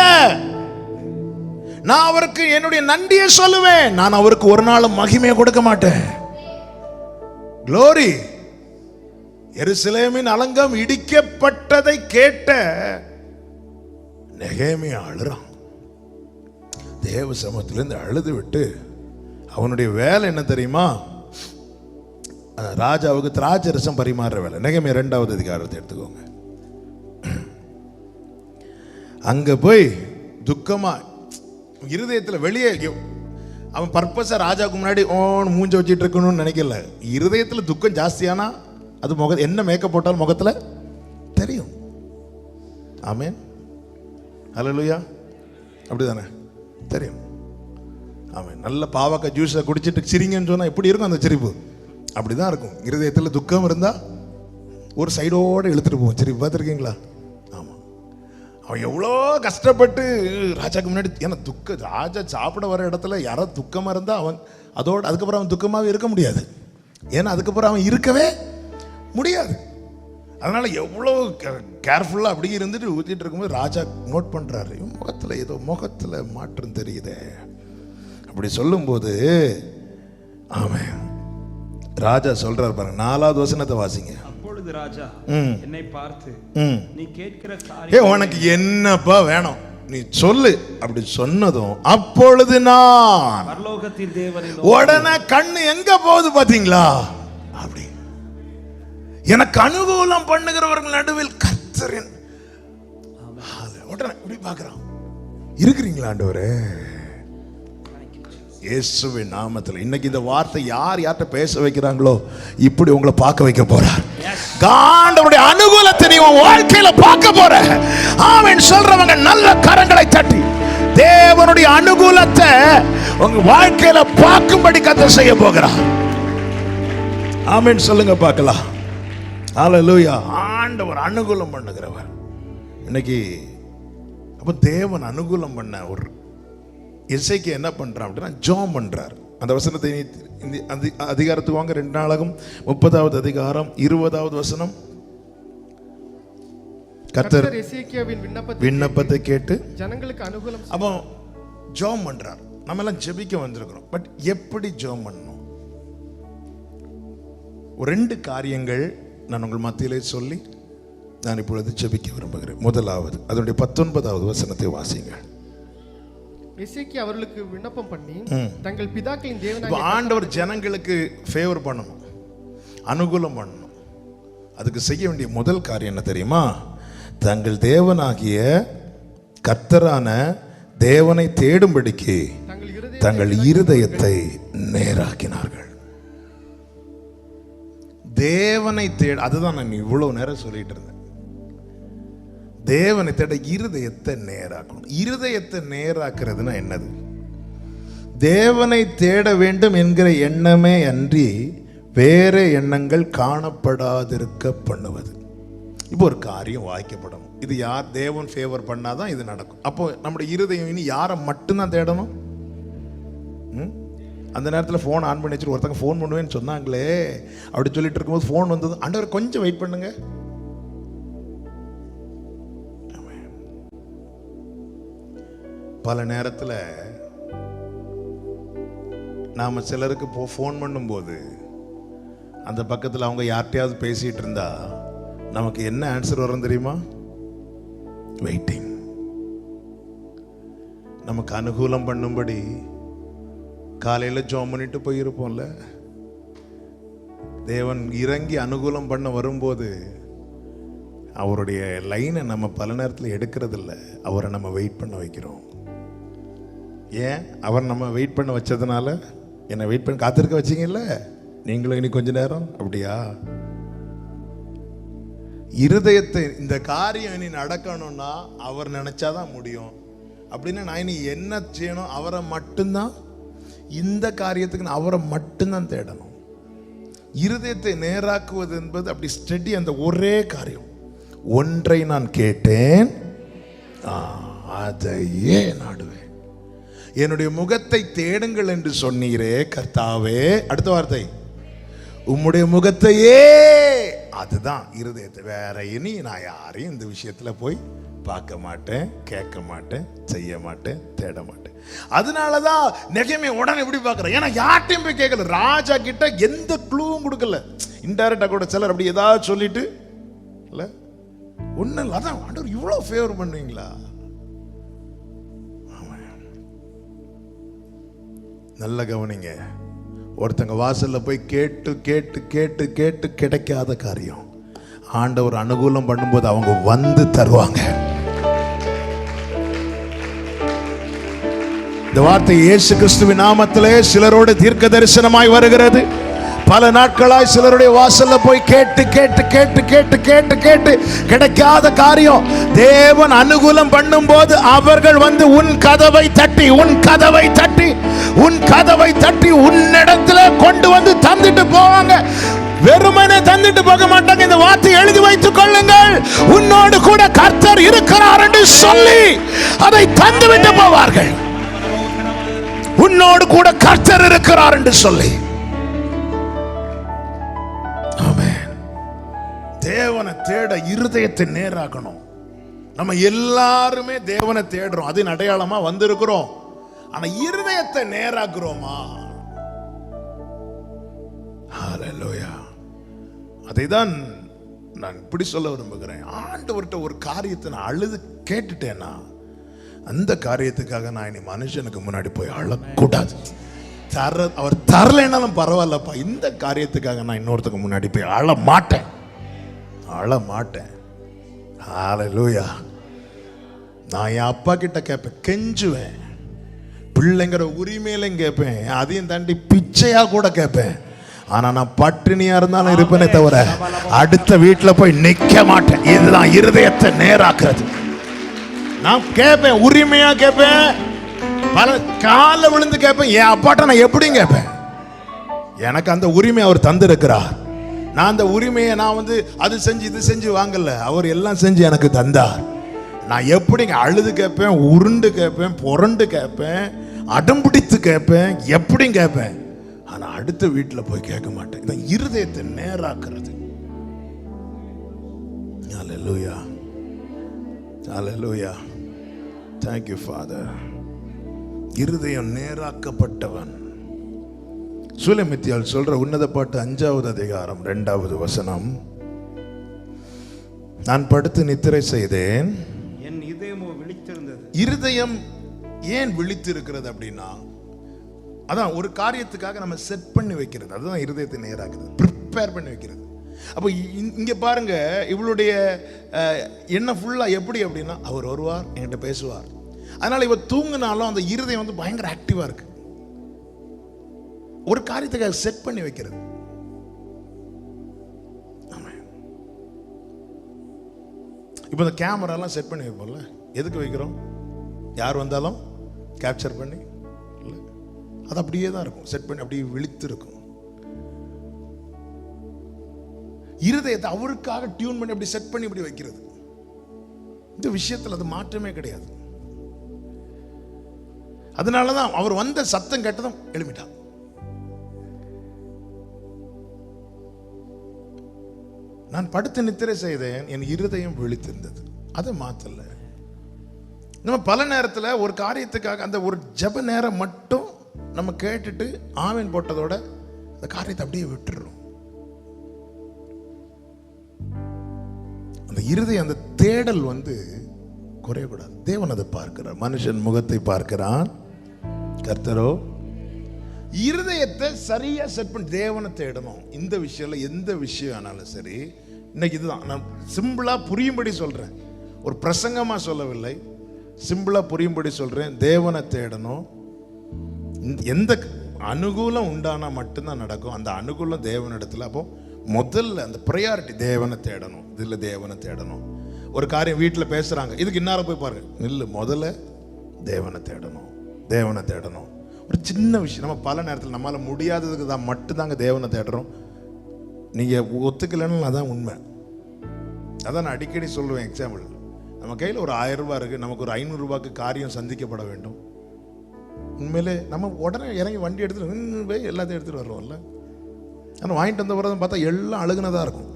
[SPEAKER 1] நான் அவருக்கு என்னுடைய நன்றியை சொல்லுவேன், நான் அவருக்கு ஒரு நாள் மகிமையை கொடுக்க மாட்டேன். Glory. எருசலேமின் அலங்கம் இடிக்கப்பட்டதை கேட்ட நெகேமியா அழுறான். தேவ சமூகத்திலிருந்து அழுது விட்டு அவனுடைய வேலை என்ன தெரியுமா? ராஜாவுக்கு திராட்சரசம் பரிமாறுற வேலை. நெகேமியா 2வது அதிகாரத்தை எடுத்துக்கோங்க. அங்க போய் துக்கமா இருதயத்தில் வெளியே அவன் பர்பஸா ராஜாவுக்கு முன்னாடி மூஞ்ச வச்சிட்டு இருக்கணும்னு நினைக்கல. இருதயத்துல துக்கம் ஜாஸ்தியானா அது என்ன மேக்கப் போட்டாலும் முகத்துல தெரியும். ஆமென், ஹல்லேலூயா. அப்படிதானே தெரியும். ஆமென். நல்ல பாவக்காய் ஜூஸை குடிச்சிட்டு சிரிங்கன்னு சொன்னா எப்படி இருக்கும் அந்த சிரிப்பு? அப்படிதான் இருக்கும். இருதயத்துல துக்கம் இருந்தா ஒரு சைடோட இழுத்துட்டு போவோம். சிரிப்பு பார்த்துருக்கீங்களா? அவன் எவ்வளோ கஷ்டப்பட்டு ராஜாக்கு முன்னாடி, ஏன்னா ராஜா சாப்பிட வர இடத்துல யாராவது துக்கமாக இருந்தால் அவன் அதுக்கப்புறம் அவன் துக்கமாகவே இருக்க முடியாது. ஏன்னா அதுக்கப்புறம் அவன் இருக்கவே முடியாது. அதனால எவ்வளோ கேர்ஃபுல்லாக அப்படி இருந்துட்டு ஊற்றிட்டு இருக்கும்போது ராஜா நோட் பண்ணுறாரு, முகத்தில் ஏதோ முகத்தில் மாற்றம் தெரியுதே. அப்படி சொல்லும்போது அவன் ராஜா சொல்றாரு பாருங்க, 4வது வசனத்தை வாசிங்க.
[SPEAKER 3] அப்பொழுது ராஜா என்னை பார்த்து, நீ கேட்கிற
[SPEAKER 1] காரியம் உனக்கு என்னப்பா வேணும் நீ சொல்லு அப்படி சொன்னதும், அப்பொழுது நான்
[SPEAKER 3] பரலோகத்தின் தேவனின்
[SPEAKER 1] உடனே கண்ணு எங்க போகுது பாத்தீங்களா? அப்படி எனக்கு அனுகூலம் பண்ணுகிறவர்கள் நடுவில் கர்த்தரின் உடனே இப்படி பார்க்கிறான். இருக்கிறீங்களா ஆண்டவரே? இயேசுவின் நாமத்தில் இன்னைக்கு இந்த வார்த்தை யார்கிட்ட பேச வைக்கிறாங்களோ இப்படி உங்களை பார்க்க வைக்க போறார். ஆண்டவருடைய அனுகூலத்தை நீ உன் வாழ்க்கையில பார்க்க போற. ஆமென் சொல்றவங்க நல்ல கரங்களை தட்டி தேவனுடைய அனுகூலத்தை உங்க வாழ்க்கையில பார்க்கும்படி கர்த்தர் செய்ய போகிறார். ஆமென் சொல்லுங்க பார்க்கலாம். ஹல்லேலூயா. ஆண்டவர் அனுகூலம் பண்ணுகிறவர். இன்னைக்கு அப்ப தேவன் அனுகூலம் பண்ண ஒரு எசேக்கியா என்ன பண்றான் அப்படின்னா ஜெபம் பண்றார். அந்த வசனத்தை அதிகாரத்துக்கு வாங்க. 2 நாளாகும் 30வது அதிகாரம் 20வது வசனம். கர்த்தர்
[SPEAKER 4] எசேக்கியாவின்
[SPEAKER 1] விண்ணப்பத்தை கேட்டு
[SPEAKER 4] ஜனங்களுக்கு அனுகூலம்.
[SPEAKER 1] அப்போ ஜெபம் பண்றார். நம்ம எல்லாம் ஜெபிக்க வந்திருக்கிறோம். பட் எப்படி ஜெபம் பண்ணணும்? ஒரு 2 காரியங்கள் நான் உங்கள் மத்தியிலே சொல்லி நான் இப்பொழுது ஜெபிக்க விரும்புகிறேன். முதலாவது அதனுடைய 19வது வசனத்தை வாசிங்க.
[SPEAKER 4] எசேக்கியா அவர்களுக்கு விண்ணப்பம் பண்ணி தங்கள் பிதாக்களின் தேவனாகிய
[SPEAKER 1] ஆண்டவர் ஜனங்களுக்கு ஃபேவர் பண்ணணும், அனுகூலம் பண்ணணும். அதுக்கு செய்ய வேண்டிய முதல் காரியம் என்ன தெரியுமா? தங்கள் தேவனாகிய கர்த்தரான தேவனை தேடும்படிக்கு தங்கள் இருதயத்தை நேராக்கினார்கள். தேவனை தேட, அதுதான் நான் இவ்வளவு நேரம் சொல்லிட்டு இருந்தேன். தேவனை தேட இருதயத்தை நேராக்கணும். இருதயத்தை நேராக்குறதுன்னா என்னது? தேவனை தேட வேண்டும் என்கிற எண்ணமே அன்றி வேற எண்ணங்கள் காணப்படாதிருக்க பண்ணுவது. இப்போ ஒரு காரியம் வாய்க்கப்படணும். இது யார் தேவன் ஃபேவர் பண்ணாதான் இது நடக்கும். அப்போ நம்முடைய இருதயம் இனி யாரை மட்டும்தான் தேடணும்? அந்த நேரத்தில் ஃபோன் ஆன் பண்ணி வச்சுட்டு ஒருத்தங்க ஃபோன் பண்ணுவேன்னு சொன்னாங்களே அப்படி சொல்லிட்டு இருக்கும்போது ஃபோன் வந்தது. ஆண்டவர் கொஞ்சம் வெயிட் பண்ணுங்க. பல நேரத்தில் நாம் சிலருக்கு ஃபோன் பண்ணும்போது அந்த பக்கத்தில் அவங்க யார்கிட்டையாவது பேசிகிட்டு இருந்தா நமக்கு என்ன ஆன்சர் வரும் தெரியுமா? வெயிட்டிங். நமக்கு அனுகூலம் பண்ணும்படி காலையில் ஜெபம் பண்ணிட்டு போயிருப்போம்ல, தேவன் இறங்கி அனுகூலம் பண்ண வரும்போது அவருடைய லைனை நம்ம பல நேரத்தில் எடுக்கிறதில்ல. அவரை நம்ம வெயிட் பண்ண வைக்கிறோம். ஏன்? அவர் நம்ம வெயிட் பண்ண வச்சதுனால என்னை வெயிட் பண்ணி காத்திருக்க வச்சிங்கல்ல, நீங்களும் இனி கொஞ்ச நேரம். அப்படியா? இருதயத்தை இந்த காரியம் இனி நடக்கணும்னா அவர் நினைச்சாதான் முடியும் அப்படின்னு நான் இனி என்ன செய்யணும்? அவரை மட்டும்தான், இந்த காரியத்துக்கு நான் அவரை மட்டும்தான் தேடணும். இருதயத்தை நேராக்குவது என்பது அப்படி ஸ்டெடி, அந்த ஒரே காரியம். ஒன்றை நான் கேட்டேன், அதையே நாடுவேன். என்னுடைய முகத்தை தேடுங்கள் என்று சொன்னீரே கர்த்தாவே, அடுத்த வார்த்தை உம்முடைய முகத்தையே. அதுதான் இருதயத்தை. வேற இனி நான் யாரையும் இந்த விஷயத்துல போய் பார்க்க மாட்டேன், கேட்க மாட்டேன், செய்ய மாட்டேன், தேட மாட்டேன். அதனாலதான் நெகேமியா உடனே எப்படி பார்க்கிறேன், ஏன்னா யார்ட்டையும் போய் கேட்கல, ராஜா கிட்ட எந்த க்ளூவும் கொடுக்கல. இன்டைரக்டா கூட சிலர் அப்படி ஏதாவது சொல்லிட்டு இல்ல ஒண்ணு இல்லை, அதான் ஆண்டவர் இவ்வளவு ஃபேவர் பண்ணுவீங்களா? நல்ல கவனிங்க. ஒருத்தங்க வாசல்ல போய் கேட்டு கேட்டு கேட்டு கேட்டு கிடைக்காத காரியம் ஆண்டவர் அனுகூலம் பண்ணும்போது அவங்க வந்து தருவாங்க. இந்த வார்த்தை இயேசு கிறிஸ்துவின் நாமத்திலே சிலரோடு தீர்க்க தரிசனமாய் வருகிறது. பல நாட்களாய் சிலருடைய வாசல்ல போய் கேட்டு கேட்டு கேட்டு கேட்டு கேட்டு கேட்டு கிடைக்காத காரியம் தேவன் அனுகூலம் பண்ணும் போது அவர்கள் வந்து உன் கதவை தட்டி உன் கதவை தட்டி உன் கதவை தட்டி உன்னிடத்துல கொண்டு வந்து தந்துட்டு போவாங்க. வெறுமனே தந்துட்டு போக மாட்டாங்க. இந்த வார்த்தை எழுதி வைத்துக் கொள்ளுங்கள். உன்னோடு கூட கர்த்தர் இருக்கிறார் என்று சொல்லி அதை தந்துவிட்டு போவார்கள். உன்னோடு கூட கர்த்தர் இருக்கிறார் என்று சொல்லி. தேவனை தேட இருதயத்தை நேராக்கணும். நம்ம எல்லாருமே தேவனை தேடுறோம், அதன் அடையாளமா வந்திருக்கிறோம். ஆனா இருதயத்தை நேராக்குறோமா? ஹல்லேலூயா. அதைதான் நான் இப்படி சொல்ல விரும்புகிறேன். ஆண்டவர்கிட்ட ஒரு காரியத்தை நான் அழுது கேட்டுட்டேன்னா அந்த காரியத்துக்காக நான் இனி மனுஷனுக்கு முன்னாடி போய் அழக்கூடாது. அவர் தரலைன்னாலும் பரவாயில்லப்பா, இந்த காரியத்துக்காக நான் இன்னொருத்துக்கு முன்னாடி போய் அழ மாட்டேன். ஹல்லேலூயா. நான் என் அப்பா கிட்ட கேட்பேன், கெஞ்சுவேன், பிள்ளைங்கிற உரிமையிலும் கேட்பேன், அதையும் தாண்டி பிச்சையா கூட கேட்பேன். ஆனா நான் பட்டினியா இருந்தாலும் இருப்பேனே தவிர அடுத்த வீட்டுல போய் நிக்க மாட்டேன். இதுதான் இருதயத்தை நேராக்குறது. நான் கேட்பேன், உரிமையா கேட்பேன், பல கால விழுந்து கேட்பேன். என் அப்பாட்ட நான் எப்படி கேட்பேன்? எனக்கு அந்த உரிமை அவர் தந்திருக்கிறார். நான் அந்த உரிமையை நான் வந்து அது செஞ்சு இது செஞ்சு வாங்கல, அவர் எல்லாம் செஞ்சு எனக்கு தந்தார். நான் எப்படிங்க அழுது கேட்பேன், உருண்டு கேட்பேன், புரண்டு கேட்பேன், அடம்பிடித்து கேட்பேன், எப்படி கேட்பேன். ஆனா அடுத்த வீட்டுல போய் கேட்க மாட்டேன். இதான் இருதயத்தை நேராக்குறது. ஹல்லேலூயா, ஹல்லேலூயா. Thank you Father. இருதயம் நேராக்கப்பட்டவன். சுலெமித்தியால் சொல்ற உன்னத பாட்டு 5வது அதிகாரம் 2வது வசனம். நான் படுத்து நித்திரை செய்தேன்,
[SPEAKER 3] என் இதயமோ விழித்திருந்தது. இருதயம்
[SPEAKER 1] ஏன் விழித்திருக்கிறது அப்படின்னா, அதான் ஒரு காரியத்துக்காக நம்ம செட் பண்ணி வைக்கிறது. அதுதான் இருதயத்தை நேராக்குறது, ப்ரிப்பேர் பண்ணி வைக்கிறது. அப்போ இங்க பாருங்க, இவளுடைய எண்ணம் ஃபுல்லா எப்படி அப்படின்னா, அவர் வருவார், என்கிட்ட பேசுவார். அதனால இவ தூங்கினாலும் அந்த இருதயம் வந்து பயங்கர ஆக்டிவா இருக்கு. ஒரு காரியத்துக்காக செட் பண்ணி வைக்கிறது. இப்போ இந்த கேமராலாம் செட் பண்ணி வைப்போம்ல, எதுக்கு வைக்கிறோம்? யார் வந்தாலும் கேப்சர் பண்ணி, அது அப்படியே தான் இருக்கும், செட் பண்ணி அப்படியே விழித்து இருக்கும். இருதயத்தை அவருக்காக டியூன் பண்ணி அப்படி செட் பண்ணி இப்படி வைக்கிறது. இந்த விஷயத்தில் அது மாற்றமே கிடையாது. அதனாலதான் அவர் வந்த சத்தம் கேட்டதும் எழுப்பிட்டார். நான் படுத்து நித்திரை செய்தேன், என் இருதயம் விழித்திருந்தது. அதை மாத்தல. நம்ம பல நேரத்தில் ஒரு காரியத்துக்காக அந்த ஒரு ஜெப நேரம் மட்டும் நம்ம கேட்டுட்டு ஆமீன் போட்டதோட அந்த காரியத்தை அப்படியே விட்டுறோம். அந்த இருதயம், அந்த தேடல் வந்து குறையக்கூடாது. தேவன் அதை பார்க்கிறார். மனுஷன் முகத்தை பார்க்கிறான், கர்த்தரோ இருதயத்தை சரியா செட் பண்ணி தேவனை தேடணும். இந்த விஷயம்ல எந்த விஷயம் ஆனாலும் சரி, இன்னைக்கு இதுதான் நான் சிம்பிளா புரியும்படி சொல்றேன், ஒரு பிரசங்கமா சொல்லவில்லை, சிம்பிளா புரியும்படி சொல்றேன். தேவனை தேடணும். எந்த அனுகூலம் உண்டானா மட்டும்தான் நடக்கும். அந்த அனுகூலம் தேவனிடத்துல. அப்போ முதல்ல அந்த ப்ரையாரிட்டி தேவனை தேடணும். இதில் தேவனை தேடணும். ஒரு காரியம் வீட்டில் பேசுகிறாங்க, இதுக்கு இன்னார போய் பாருங்க, நில்லு, முதல்ல தேவனை தேடணும், தேவனை தேடணும். ஒரு சின்ன விஷயம், நம்ம பல நேரத்தில் நம்மளால் முடியாததுக்கு தான் மட்டும்தாங்க தேவனை தேடுறோம். நீங்கள் ஒத்துக்கலைன்னு அதான் உண்மை. அதான் நான் அடிக்கடி சொல்லுவேன். எக்ஸாம்பிள், நம்ம கையில் ஒரு 1000 ரூபாய் இருக்குது, நமக்கு ஒரு 500 ரூபாய்க்கு காரியம் சந்திக்கப்பட வேண்டும். உண்மையிலே நம்ம உடனே இறங்கி வண்டி எடுத்துட்டு போய் எல்லாத்தையும் எடுத்துகிட்டு வர்றோம்ல. ஆனால் வாங்கிட்டு வந்த பிறகு பார்த்தா எல்லாம் அழுகுனதாக இருக்கும்.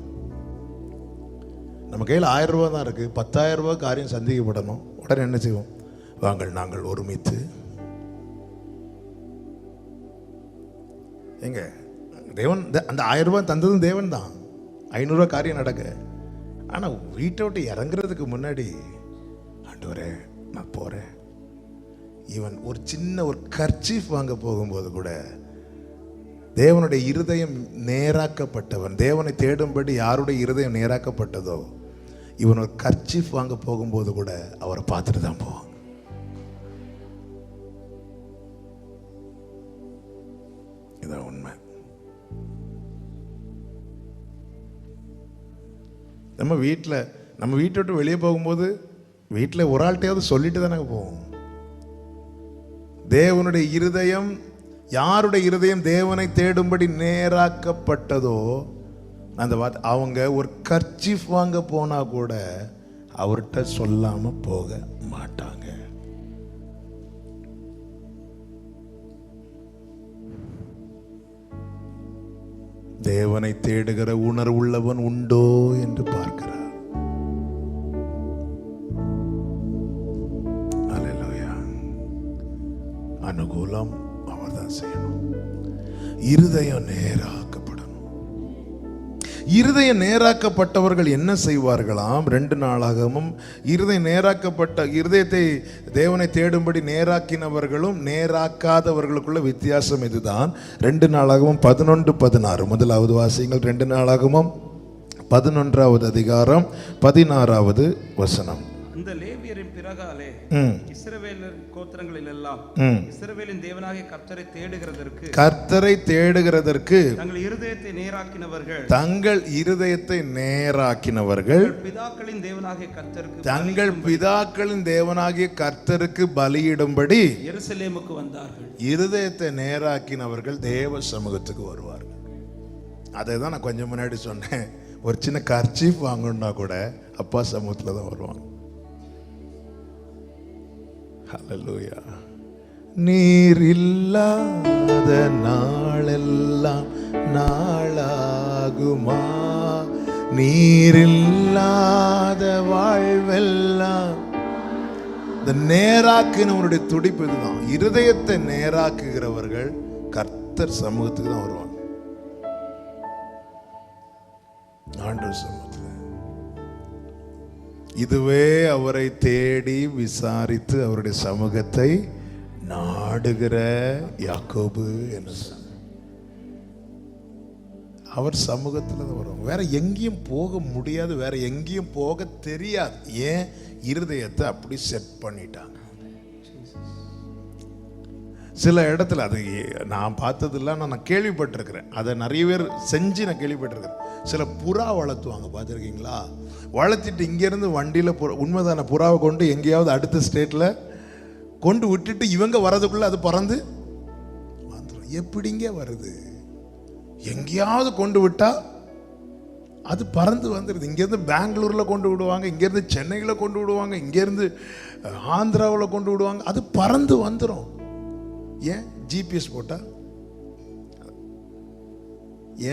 [SPEAKER 1] நம்ம கையில் 1000 ரூபா தான் இருக்குது, 10,000 ரூபாய் காரியம் சந்திக்கப்படணும். உடனே என்ன செய்வோம்? வாங்கள் நாங்கள் ஒருமித்து. எங்க தேவன் அந்த 1000 ரூபாய் தந்ததும் தேவன் தான். 500 ரூபாய் காரியம் நடக்க. ஆனால் வீட்டை விட்டு இறங்குறதுக்கு முன்னாடி, ஆண்டவரே நான் போகிறேன். ஈவன் ஒரு சின்ன ஒரு கர்ச்சீஃப் வாங்க போகும்போது கூட தேவனுடைய இருதயம் நேராக்கப்பட்டவன், தேவனை தேடும்படி யாருடைய இருதயம் நேராக்கப்பட்டதோ, இவன் ஒரு கர்ச்சீஃப் வாங்க போகும்போது கூட அவரை பார்த்துட்டு தான் போவான். இதான் உண்மை. நம்ம வீட்டை விட்டு வெளியே போகும்போது வீட்டில் ஒரு ஆள்கிட்டையாவது சொல்லிட்டு தானே போவோம். தேவனுடைய இருதயம், யாருடைய இருதயம் தேவனை தேடும்படி நேராக்கப்பட்டதோ, அந்த வார்த்தை, அவங்க ஒரு கர்ச்சீஃப் வாங்க போனா கூட அவர்கிட்ட சொல்லாம போக மாட்டாங்க. தேவனை தேடுகிற உணர்வுள்ளவன் உண்டோ என்று பார்க்கிறார். அல்லேலூயா. அனுகூலம் அவர்தான் செய்யணும். இருதயம் நேராக்கப்படணும். இருதயம் நேராக்கப்பட்டவர்கள் என்ன செய்வார்களாம்? 2 நாளாகமும் இருதயம் நேராக்கப்பட்ட இருதயத்தை தேவனை தேடும்படி நேராக்கினவர்களும் நேராக்காதவர்களுக்குள்ள வித்தியாசம் இதுதான். 2 நாளாகமும் 11-16 முதலாவது வாசியங்கள். 2 நாளாகமும் 11வது அதிகாரம் 16வது வசனம்.
[SPEAKER 3] அந்த லேவியரின் பிறகாலே இஸ்ரவேலர் கோத்திரங்களில் எல்லாம் இஸ்ரவேலின் தேவனாகிய கர்த்தரை தேடுகிறதற்கு தங்கள் இருதயத்தை நேராக்கினவர்கள் பிதாக்களின்
[SPEAKER 1] தேவனாகிய கர்த்தருக்கு பலியிடும்படி
[SPEAKER 3] எருசலேமுக்கு வந்தார்கள்.
[SPEAKER 1] இருதயத்தை நேராக்கினவர்கள் தேவ சமூகத்துக்கு வருவார்கள். அதை தான் நான் கொஞ்சம் முன்னாடி சொன்னேன். ஒரு சின்ன கர்ச்சீஃப் வாங்கணும்னா கூட அப்பா சமூகத்தில் தான் வருவாங்க. ஹல்லேலூயா. நீர் இல்லாத நாளெல்லாம் நாளாகுமா? நீர் இல்லாத வாழ்வெல்லாம். இந்த நேராக்குனவருடைய துடிப்பு இதுதான். இருதயத்தை நேராக்குகிறவர்கள் கர்த்தர் சமூகத்துக்கு தான் வருவாங்க. ஆண்டவர் சமூகத்தில் இதுவே அவரை தேடி விசாரித்து அவருடைய சமூகத்தை நாடுகிற யாக்கோபு என்று அவர் சமூகத்தில் தான் வரும். வேற எங்கேயும் போக முடியாது, வேற எங்கேயும் போக தெரியாது. ஏன்? இருதயத்தை அப்படி செட் பண்ணிட்டாங்க. சில இடத்துல அது நான் பார்த்ததில்ல, நான் கேள்விப்பட்டிருக்கிறேன். அதை நிறைய பேர் செஞ்சு நான் கேள்விப்பட்டிருக்கிறேன். சில புறா வளர்த்துவாங்க, பார்த்துருக்கீங்களா? வளர்த்திட்டு இங்கேருந்து வண்டியில் உண்மைதான புறாவை கொண்டு எங்கேயாவது அடுத்த ஸ்டேட்டில் கொண்டு விட்டுட்டு இவங்க வரதுக்குள்ளே அது பறந்து வந்துடும். எப்படிங்க வருது? எங்கேயாவது கொண்டு விட்டா அது பறந்து வந்துடுது. இங்கேருந்து பெங்களூரில் கொண்டு விடுவாங்க, இங்கேருந்து சென்னையில் கொண்டு விடுவாங்க, இங்கேருந்து ஆந்திராவில் கொண்டு விடுவாங்க, அது பறந்து வந்துடும். ஏன்? ஜிபிஎஸ் போட்டா.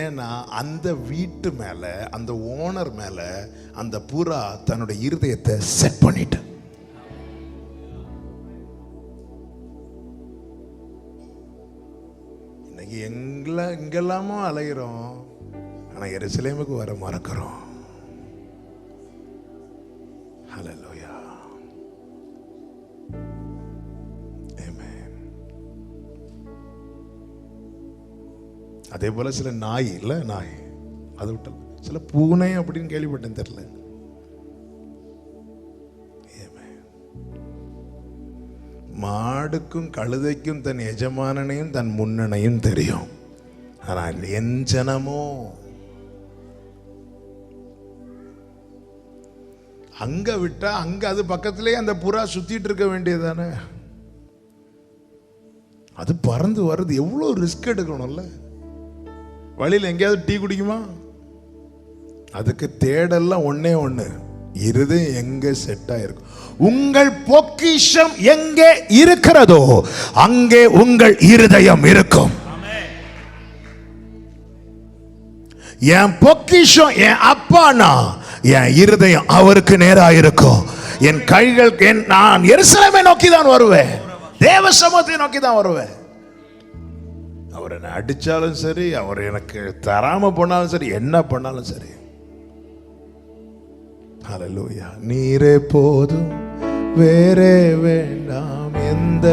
[SPEAKER 1] ஏன்னா அந்த வீட்டு மேல, அந்த ஓனர் மேல அந்த புறா தன்னுடைய இருதயத்தை செட் பண்ணிட்டு. இன்னைக்கு எங்கெல்லாமோ அலைகிறோம், ஆனா எருசலேமுக்கு வர மறக்கிறோம். ஹல்லேலூயா. அதே போல சில நாய் அதை விட்டு சில பூனை அப்படின்னு கேள்விப்பட்டேன், தெரியல. மாடுக்கும் கழுதைக்கும் தன் எஜமானனையும் தன் முன்னனையும் தெரியும். ஆனால் என் ஜனமோ அங்க விட்டா அங்க அது பக்கத்திலேயே அந்த புறா சுத்திட்டு இருக்க வேண்டியதானே. அது பறந்து வருது, எவ்வளோ ரிஸ்க் எடுக்கணும்ல. வழியில் எங்கேயாவது டீ குடிக்குமா? அதுக்கு தேடெல்லாம் ஒண்ணே ஒண்ணு, இருதயம் எங்க செட் ஆயிருக்கும். உங்கள் பொக்கிஷம் எங்கே இருக்கிறதோ அங்கே உங்கள் இருதயம் இருக்கும். என் பொக்கிஷம் என் அப்பானா என் இருதயம் அவருக்கு நேரா இருக்கும். என் கைகள் நான் எருசலேமை நோக்கி தான் வருவேன், தேவ சமூகத்தை நோக்கி தான் வருவேன். அவர் என்ன அடிச்சாலும் சரி, அவர் எனக்கு தராம போனாலும் சரி, என்ன பண்ணாலும் சரி. ஹல்லேலூயா. நீரே போதும், வேறே வேண்டாம் எந்த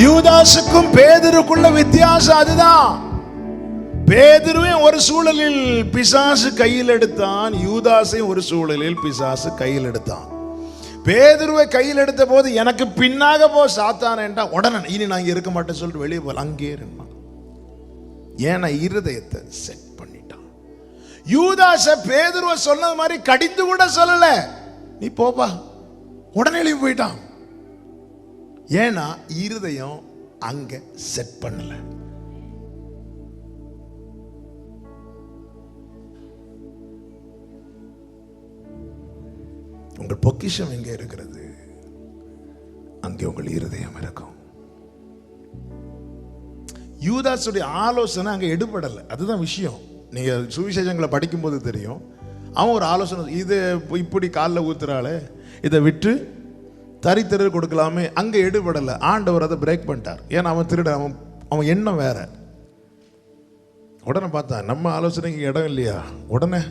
[SPEAKER 1] யூதாசுக்கும் பேதுருக்குள்ள வித்தியாசம் அதுதான். பேதுருவையும் ஒரு சூழலில் பிசாசு கையில் எடுத்தான், யூதாசையும் ஒரு சூழலில் பிசாசு கையில் எடுத்தான். பேதுருவை கையில் எடுத்த போது எனக்கு பின்னாக போ சாத்தான் என்றா, உடனே இனி நான் இருக்க மாட்டேன்னு சொல்லிட்டு வெளியே போல அங்கே இருந்தான். ஏன்னா இருதயத்தை செட் பண்ணிட்டான். யூதாச பேதுருவை சொன்னது மாதிரி கடிந்து கூட சொல்லல, நீ போப்பா, உடனே எழுப்பி போயிட்டான். ஏன்னா இருதயம் அங்க செட் பண்ணல. உங்கள் பொக்கிஷம் எங்கே இருக்கிறது அங்கே உங்கள் இருதயம் இருக்கும். யூதாசுடைய ஆலோசனை அங்க எடுபடலை, அதுதான் விஷயம். நீங்க சுவிசேஷங்களை படிக்கும்போது தெரியும். அவன் ஒரு ஆலோசனை, இது இப்படி காலில் ஊத்துறாளே, இதை விட்டு தரித்திர கொடுக்கலாமே, அங்க எடுபடலை. ஆண்டவர் அதை பிரேக் பண்ணிட்டார். ஏன்னா அவன் திருட, அவன் எண்ணம் வேற. உடனே பார்த்தா நம்ம ஆலோசனைக்கு இடம் இல்லையா, உடனே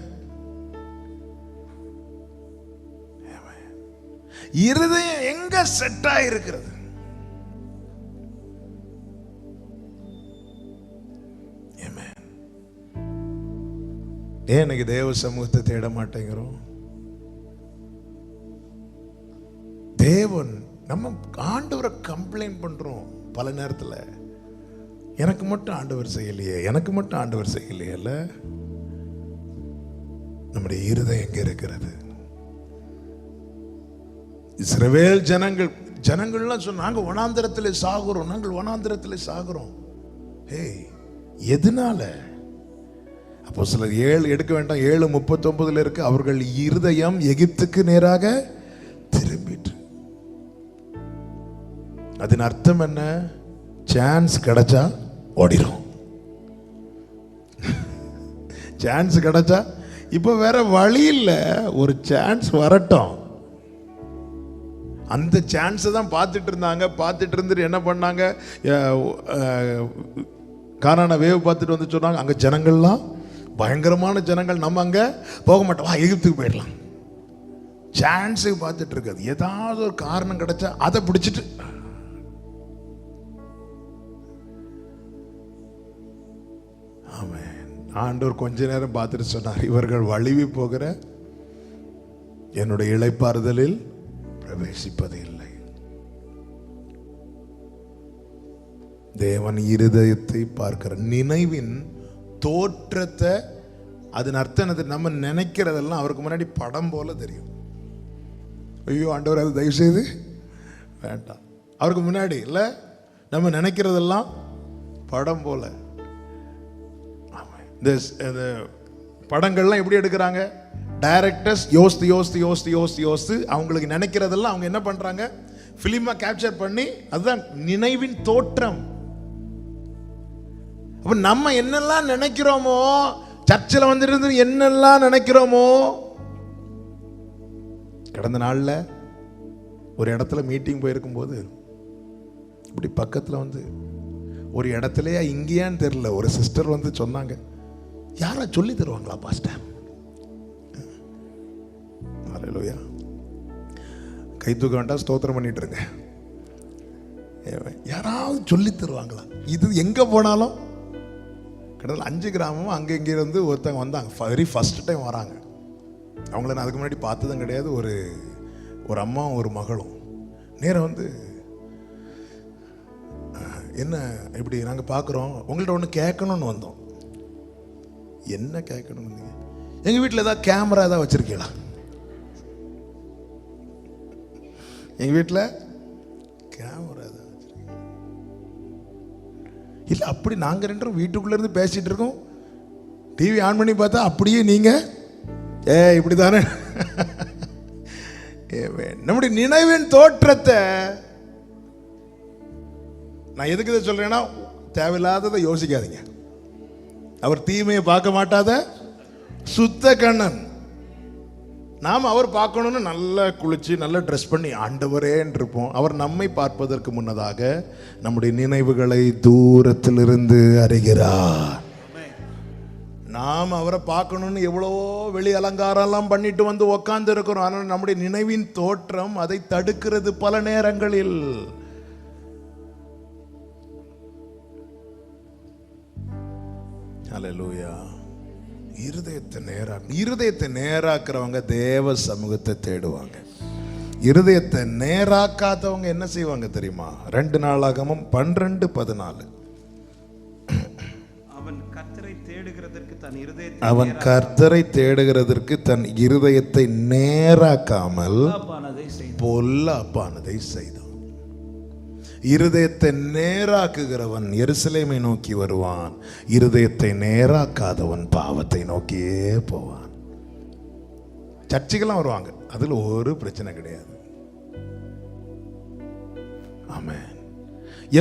[SPEAKER 1] இருதயம் எங்க செட் ஆயிருக்கிறது. ஏன் எனக்கு தேவ சமூகத்தை தேட மாட்டேங்கிறோம்? தேவன் நம்ம ஆண்டவரை கம்ப்ளைண்ட் பண்றோம் பல நேரத்தில். எனக்கு மட்டும் ஆண்டவர் செய்யலையே, எனக்கு மட்டும் ஆண்டவர் செய்யலையே. நம்முடைய இருதயம் எங்க இருக்கிறது? இஸ்ரவேல் ஜனங்கள்லாம் சொன்னாங்க, நாங்கள் வனாந்திரத்தில் சாகுறோம், நாங்கள் வனாந்திரத்தில் சாகுறோம். ஏய், எதனால? அப்போ சிலர் 7 எடுக்க வேண்டாம், 7:39 இருக்கு, அவர்கள் இருதயம் எகிப்துக்கு நேராக திரும்பிட்டு. அதன் அர்த்தம் என்ன? சான்ஸ் கிடைச்சா ஓடிடும். சான்ஸ் கிடைச்சா, இப்போ வேற வழி இல்லை, ஒரு சான்ஸ் வரட்டும். அந்த சான்ஸை தான் பார்த்துட்டு இருந்தாங்க. பார்த்துட்டு இருந்துட்டு என்ன பண்ணாங்க? கானான வேவ் பார்த்துட்டு வந்து சொன்னாங்க, அங்கே ஜனங்கள்லாம் பயங்கரமான ஜனங்கள், நம்ம அங்கே போக மாட்டோம், வா எகிப்துக்கு போயிடலாம். சான்ஸுக்கு பார்த்துட்டு இருக்காது. ஏதாவது ஒரு காரணம் கிடைச்சா அதை பிடிச்சிட்டு. ஆமென். ஆண்டவர் கொஞ்ச நேரம் பார்த்துட்டு சொன்னார், இவர்கள் வழுவி போகிற என்னுடைய இளைப்பாறுதலில் பிரவேசிப்பது இல்லை. தேவன் இருதயத்தை பார்க்கிற நினைவின் தோற்றத்தை, அதன் அர்த்தம் என்னது? நம்ம நினைக்கிறதெல்லாம் அவருக்கு முன்னாடி படம் போல தெரியும். ஐயோ ஆண்டவர், அது தயவு செய்து வேண்டாம். அவருக்கு முன்னாடி இல்லை, நம்ம நினைக்கிறதெல்லாம் படம் போல. இந்த படங்கள்லாம் எப்படி எடுக்கிறாங்க? டைரக்டர்ஸ் யோசித்து யோசித்து யோசித்து யோசித்து யோசித்து அவங்களுக்கு நினைக்கிறதெல்லாம் அவங்க என்ன பண்றாங்க? பிலிமா கேப்சர் பண்ணி, அதுதான் நினைவின் தோற்றம். அப்ப நம்ம என்னெல்லாம் நினைக்கிறோமோ, சர்ச்சில் வந்துருந்து என்னெல்லாம் நினைக்கிறோமோ. கடந்த நாளில் ஒரு இடத்துல மீட்டிங் போயிருக்கும் போது, இப்படி பக்கத்தில் வந்து ஒரு இடத்துலயா இங்கேயான்னு தெரியல, ஒரு சிஸ்டர் வந்து சொன்னாங்க, யாரா சொல்லி தருவாங்களா பாஸ்டர்? ஹல்லேலூயா. கை தூக்க வேண்டாம், ஸ்தோத்திரம் பண்ணிட்டு இருங்க. யாராவது சொல்லி தருவாங்களா? இது எங்க போனாலும் கடல் 5 கிராமமும் அங்கே இங்கே இருந்து ஒருத்தவங்க வந்தாங்க. வெரி ஃபர்ஸ்ட் டைம் வராங்க. அவங்கள நான் அதுக்கு முன்னாடி பார்த்ததும் கிடையாது. ஒரு அம்மாவும் ஒரு மகளும் நேரம் வந்து,
[SPEAKER 2] என்ன இப்படி நாங்கள் பார்க்குறோம், உங்கள்கிட்ட ஒன்று கேட்கணும்னு வந்தோம். என்ன கேட்கணும்? எங்கள் வீட்டில் ஏதாவது கேமரா ஏதாவது வச்சுருக்கீங்களா? எங்கள் வீட்டில் கேமரா ஏதாவது வச்சுருக்கீங்க? இல்லை, அப்படி நாங்கள் ரெண்டு பேரும் வீட்டுக்குள்ளே இருந்து பேசிகிட்டு இருக்கோம், டிவி ஆன் பண்ணி பார்த்தா அப்படியே நீங்கள் இப்படி தானே. நம்முடைய நினைவின் தோற்றத்தை நான் எதுக்கு இதை சொல்றேன்னா, தேவையில்லாததை யோசிக்காதீங்க. அவர் தீமையை பார்க்க மாட்டாத சுத்த கண்ணன். நாம் அவர் பார்க்கணும்னு நல்லா குளிச்சு நல்லா ட்ரெஸ் பண்ணி ஆண்டவரேன்னு இருப்போம். அவர் நம்மை பார்ப்பதற்கு முன்னதாக நம்முடைய நினைவுகளை தூரத்திலிருந்து அறிகிறார். நாம் அவரை பார்க்கணும்னு எவ்வளவோ வெளி அலங்காரம்லாம் பண்ணிட்டு வந்து உக்காந்து இருக்கிறோம். ஆனால் நம்முடைய நினைவின் தோற்றம் அதை தடுக்கிறது பல நேரங்களில். ஹல்லேலூயா. இருதயத்தை நேராக்குறவங்க தேவ சமூகத்தை தேடுவாங்க. இருதயத்தை நேராக்காதவங்க என்ன செய்வாங்க தெரியுமா? 2 நாளாகமும் 12:14. அவன் கர்த்தரை தேடுகிறதற்கு தன் இருதயத்தை நேராக்காமல் பொல்லாப்பானதை செய்தான். இருதயத்தை நேராக்குகிறவன் எருசலேமை நோக்கி வருவான், இருதயத்தை நேராக்காதவன் பாவத்தை நோக்கியே போவான். சர்ச்சைக்கெல்லாம் வருவாங்க, அதுல ஒரு பிரச்சனை கிடையாது. ஆமென்.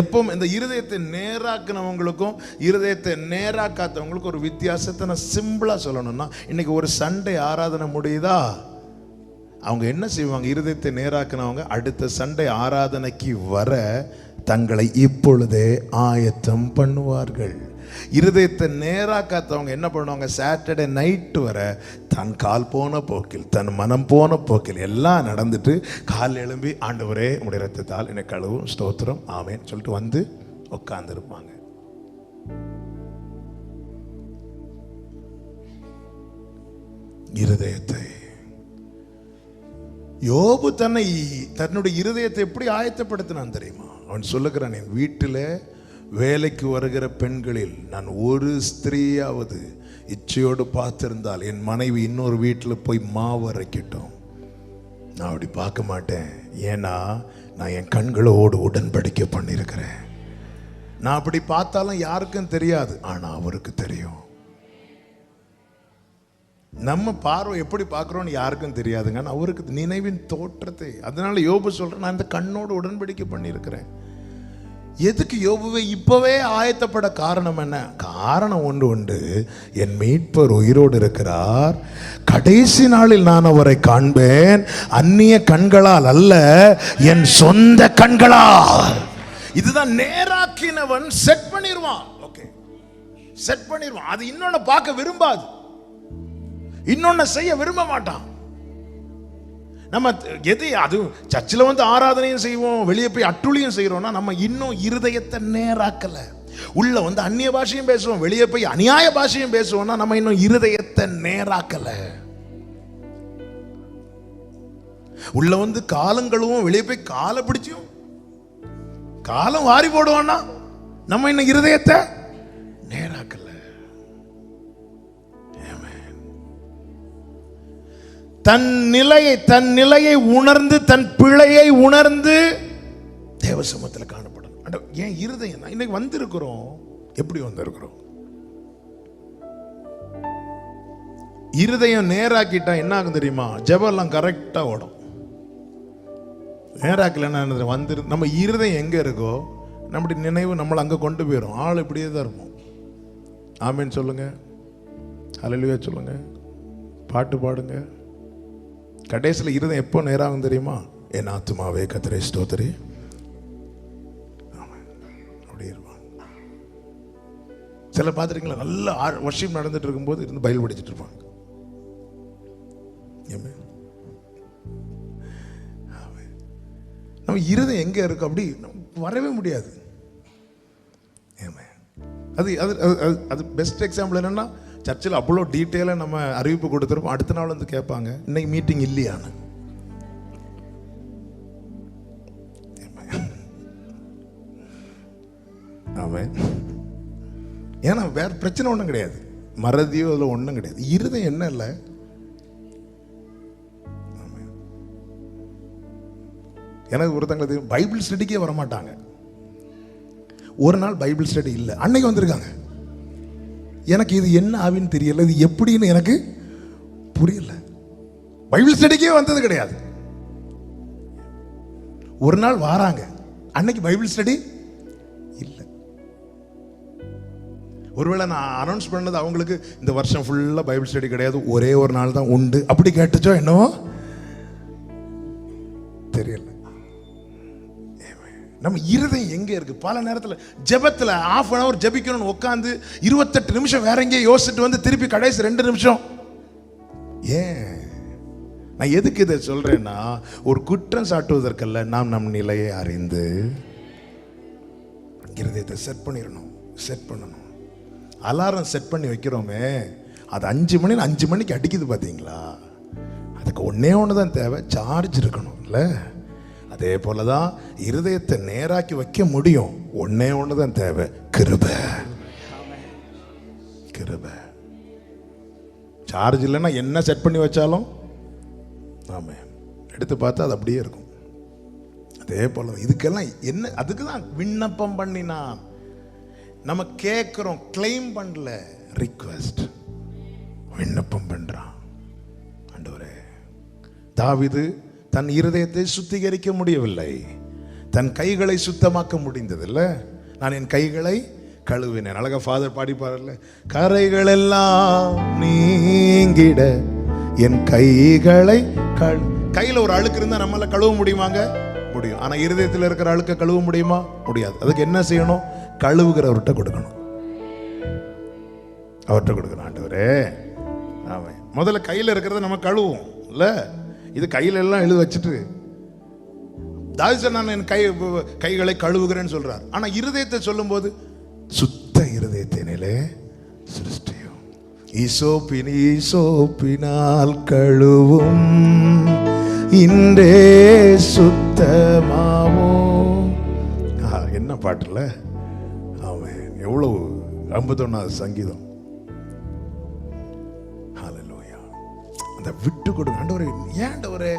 [SPEAKER 2] எப்பவும் இந்த இருதயத்தை நேராக்குனவங்களுக்கும் இருதயத்தை நேராக்காதவங்களுக்கும் ஒரு வித்தியாசத்தை நான் சிம்பிளா சொல்லணும்னா, இன்னைக்கு ஒரு சண்டே ஆராதனை முடியுதா, அவங்க என்ன செய்வாங்க? இருதயத்தை நேராக்குனவங்க அடுத்த சண்டே ஆராதனைக்கு வர தங்களை இப்பொழுதே ஆயத்தம் பண்ணுவார்கள். இருதயத்தை நேராக்காத்தவங்க என்ன பண்ணுவாங்க? சாட்டர்டே நைட்டு வர தன் கால் போன போக்கில், தன் மனம் போன போக்கில் எல்லாம் நடந்துட்டு கால் எழும்பி ஆண்டவரே உடைய இரத்தத்தால் என்னை கழுவும், ஸ்தோத்திரம், ஆமேன்னு சொல்லிட்டு வந்து உட்கார்ந்து இருப்பாங்க. இருதயத்தை யோபு தன்னுடைய இருதயத்தை எப்படி ஆயத்தப்படுத்தினான் தெரியுமா? அவன் சொல்லுகிறான், என் வீட்டில் வேலைக்கு வருகிற பெண்களில் நான் ஒரு ஸ்திரீயாவது இச்சையோடு பார்த்திருந்தால் என் மனைவி இன்னொரு வீட்டில் போய் மாவு அரைக்கட்டும், நான் அப்படி பார்க்க மாட்டேன். ஏன்னா நான் என் கண்களோடு உடன்படிக்கை பண்ணியிருக்கிறேன். நான் அப்படி பார்த்தாலும் யாருக்கும் தெரியாது, ஆனால் அவருக்கு தெரியும். நம்ம பார்வை எப்படி பார்க்குறோன்னு யாருக்கும் தெரியாதுங்க, ஆனால் அவருக்கு நினைவின் தோற்றத்தை. அதனால யோபு சொல்கிறேன், நான் இந்த கண்ணோடு உடன்படிக்கை பண்ணியிருக்கிறேன். எதுக்கு யோபுவை இப்பவே ஆயத்தப்பட காரணம் என்ன? காரணம் ஒன்று உண்டு, என் மீட்பர் உயிரோடு இருக்கிறார், கடைசி நாளில் நான் அவரை காண்பேன், அந்நிய கண்களால் அல்ல என் சொந்த கண்களால். இதுதான் நேராக்கினவன் செட் பண்ணிடுவான். ஓகே, செட் பண்ணிடுவான். அது இன்னொன்னு பார்க்க விரும்பாது, இன்னொன்னு செய்ய விரும்ப மாட்டான். நம்ம எது அது சர்ச்சில் வந்து ஆராதனையும் செய்வோம், வெளியே போய் அட்டுழியும் செய்யறோம்னா நம்ம இன்னும் இருதயத்தை நேராக்கல. உள்ள வந்து அந்நிய பாஷையும் பேசுவோம், வெளியே போய் அநியாய பாஷையும் பேசுவோம்னா நம்ம இன்னும் இருதயத்தை நேராக்கல. உள்ள வந்து காலங்களும் வெளியே போய் காலை பிடிச்சும் காலம் வாரி போடுவான்னா நம்ம இன்னும் இருதயத்தை நேராக்கல. தன் நிலையை உணர்ந்து, தன் பிழையை உணர்ந்து தேவ சமூகத்தில் காணப்படும். ஏன் இருதயம் இன்னைக்கு வந்திருக்கிறோம், எப்படி வந்திருக்கிறோம்? இருதயம் நேராக்கிட்டா என்ன ஆகும் தெரியுமா? ஜெபம்லாம் கரெக்டா ஓடும். நேராக்கல வந்து நம்ம இருதயம் எங்க இருக்கோ நம்முடைய நினைவு நம்மளை அங்க கொண்டு போயிடும். ஆள் இப்படியே தான் இருக்கும். ஆமேன்னு சொல்லுங்க, ஹல்லேலூயா சொல்லுங்க, பாட்டு பாடுங்க. கடைசியில் இருதயம் எப்போ நேராகும் தெரியுமா? என் ஆத்துமாவே கர்த்தரை ஸ்தோத்திரி, அப்படி இருப்பாங்க. சில பார்த்துருக்கீங்களா, நல்ல வர்ஷிப் நடந்துட்டு இருக்கும்போது இருந்து பைபிள் படிச்சுட்டு இருப்பாங்க. நம்ம இருதயம் எங்க இருக்கு அப்படி வரவே முடியாது. அது அது அது பெஸ்ட் எக்ஸாம்பிள் என்னன்னா, சர்ச்சில் அவ்வளோ டீட்டெயிலாக நம்ம அறிவிப்பு கொடுத்துருப்போம், அடுத்த நாள் வந்து கேட்பாங்க இன்னைக்கு மீட்டிங் இல்லையான்னு.
[SPEAKER 1] ஏன்னா வேற பிரச்சனை ஒன்றும் கிடையாது, மறதியோ அதில் ஒன்றும் கிடையாது. இருதயம் என்ன இல்லை, எனக்கு ஒருத்தங்களுக்கு பைபிள் ஸ்டடிக்கே வரமாட்டாங்க. ஒரு நாள் பைபிள் ஸ்டடி இல்லை, அன்னைக்கு வந்திருக்காங்க. எனக்கு இது என்ன ஆவின்னு தெரியல, இது எப்படின்னு எனக்கு புரியல. பைபிள் ஸ்டடிக்கே வந்தது கிடையாது. ஒரு நாள் வாராங்க, அன்னைக்கு பைபிள் ஸ்டடி இல்லை. ஒருவேளை நான் அனௌன்ஸ் பண்ணது அவங்களுக்கு இந்த வருஷம் ஃபுல்லாக பைபிள் ஸ்டடி கிடையாது, ஒரே ஒரு நாள் தான் உண்டு, அப்படி கேட்டுச்சோ என்னவோ தெரியல. நம்ம இருதயம் எங்கே இருக்கு? பல நேரத்தில் ஜெபத்தில் ½ அன் அவர் ஜெபிக்கணும்னு உட்காந்து 28 நிமிஷம் வேற எங்கேயே யோசிச்சுட்டு வந்து திருப்பி கடைசி 2 நிமிஷம். ஏன் நான் எதுக்கு இதை சொல்றேன்னா, ஒரு குற்றம் சாட்டுவதற்கல்ல, நாம் நம் நிலையை அறிந்து இருதயத்தை செட் பண்ணிடணும். செட் பண்ணணும். அலாரம் செட் பண்ணி வைக்கிறோமே, அது 5 மணிக்கு அடிக்குது பார்த்தீங்களா? அதுக்கு ஒன்னே ஒன்று தான் தேவை, சார்ஜ் இருக்கணும் இல்லை? அதே போல தான் இருதயத்தை நேராக்கி வைக்க முடியும், ஒன்னே ஒன்று தான் தேவை, கிருபை. கிருபை. சார்ஜ் இல்லைன்னா என்ன செட் பண்ணி வச்சாலும் ஆமே எடுத்து பார்த்தா அது அப்படியே இருக்கும். அதே போல இதுக்கெல்லாம் என்ன, அதுக்கு தான் விண்ணப்பம் பண்ணினான். நம்ம கேட்குறோம், கிளைம் பண்ணல, ரிக்வெஸ்ட், விண்ணப்பம் பண்றான். ஆண்டவரே, தாவீது தன் இருதயத்தை சுத்திகரிக்க முடியவில்லை, தன் கைகளை சுத்தமாக்க முடிந்ததில்ல. நான் என் கைகளை கழுவினேன். அழகா ஃபாதர் பாடிப்பார்ல, கரைகள் எல்லாம் நீங்கிட என் கைகளை கையில ஒரு அழுக்கு இருந்தா நம்மளால கழுவ முடியுமாங்க? முடியும். ஆனா இருதயத்தில் இருக்கிற அழுக்க கழுவ முடியுமா? முடியாது. அதுக்கு என்ன செய்யணும்? கழுவுகிறவர்கிட்ட கொடுக்கணும், அவர்கிட்ட கொடுக்கணும். ஆண்டவரே, ஆமாம், முதல்ல கையில் இருக்கிறத நம்ம கழுவோம் இல்ல? இது கையில எல்லாம் எழுத வச்சுட்டு தாவீது நான் என் கைகளை கழுவுகிறேன்னு சொல்றார். ஆனா இருதயத்தை சொல்லும் போது சுத்த இருதயத்தினிலே சிருஷ்டியும் ஈசோப்பினால் கழுவும் இன்றே சுத்தமாவும். என்ன பாட்டுல அவன் எவ்வளவு 51வது சங்கீதம். ஹல்லேலூயா. அந்த விட்டு கொடுங்க ஆண்டவரே. ஏன் ஆண்டவரே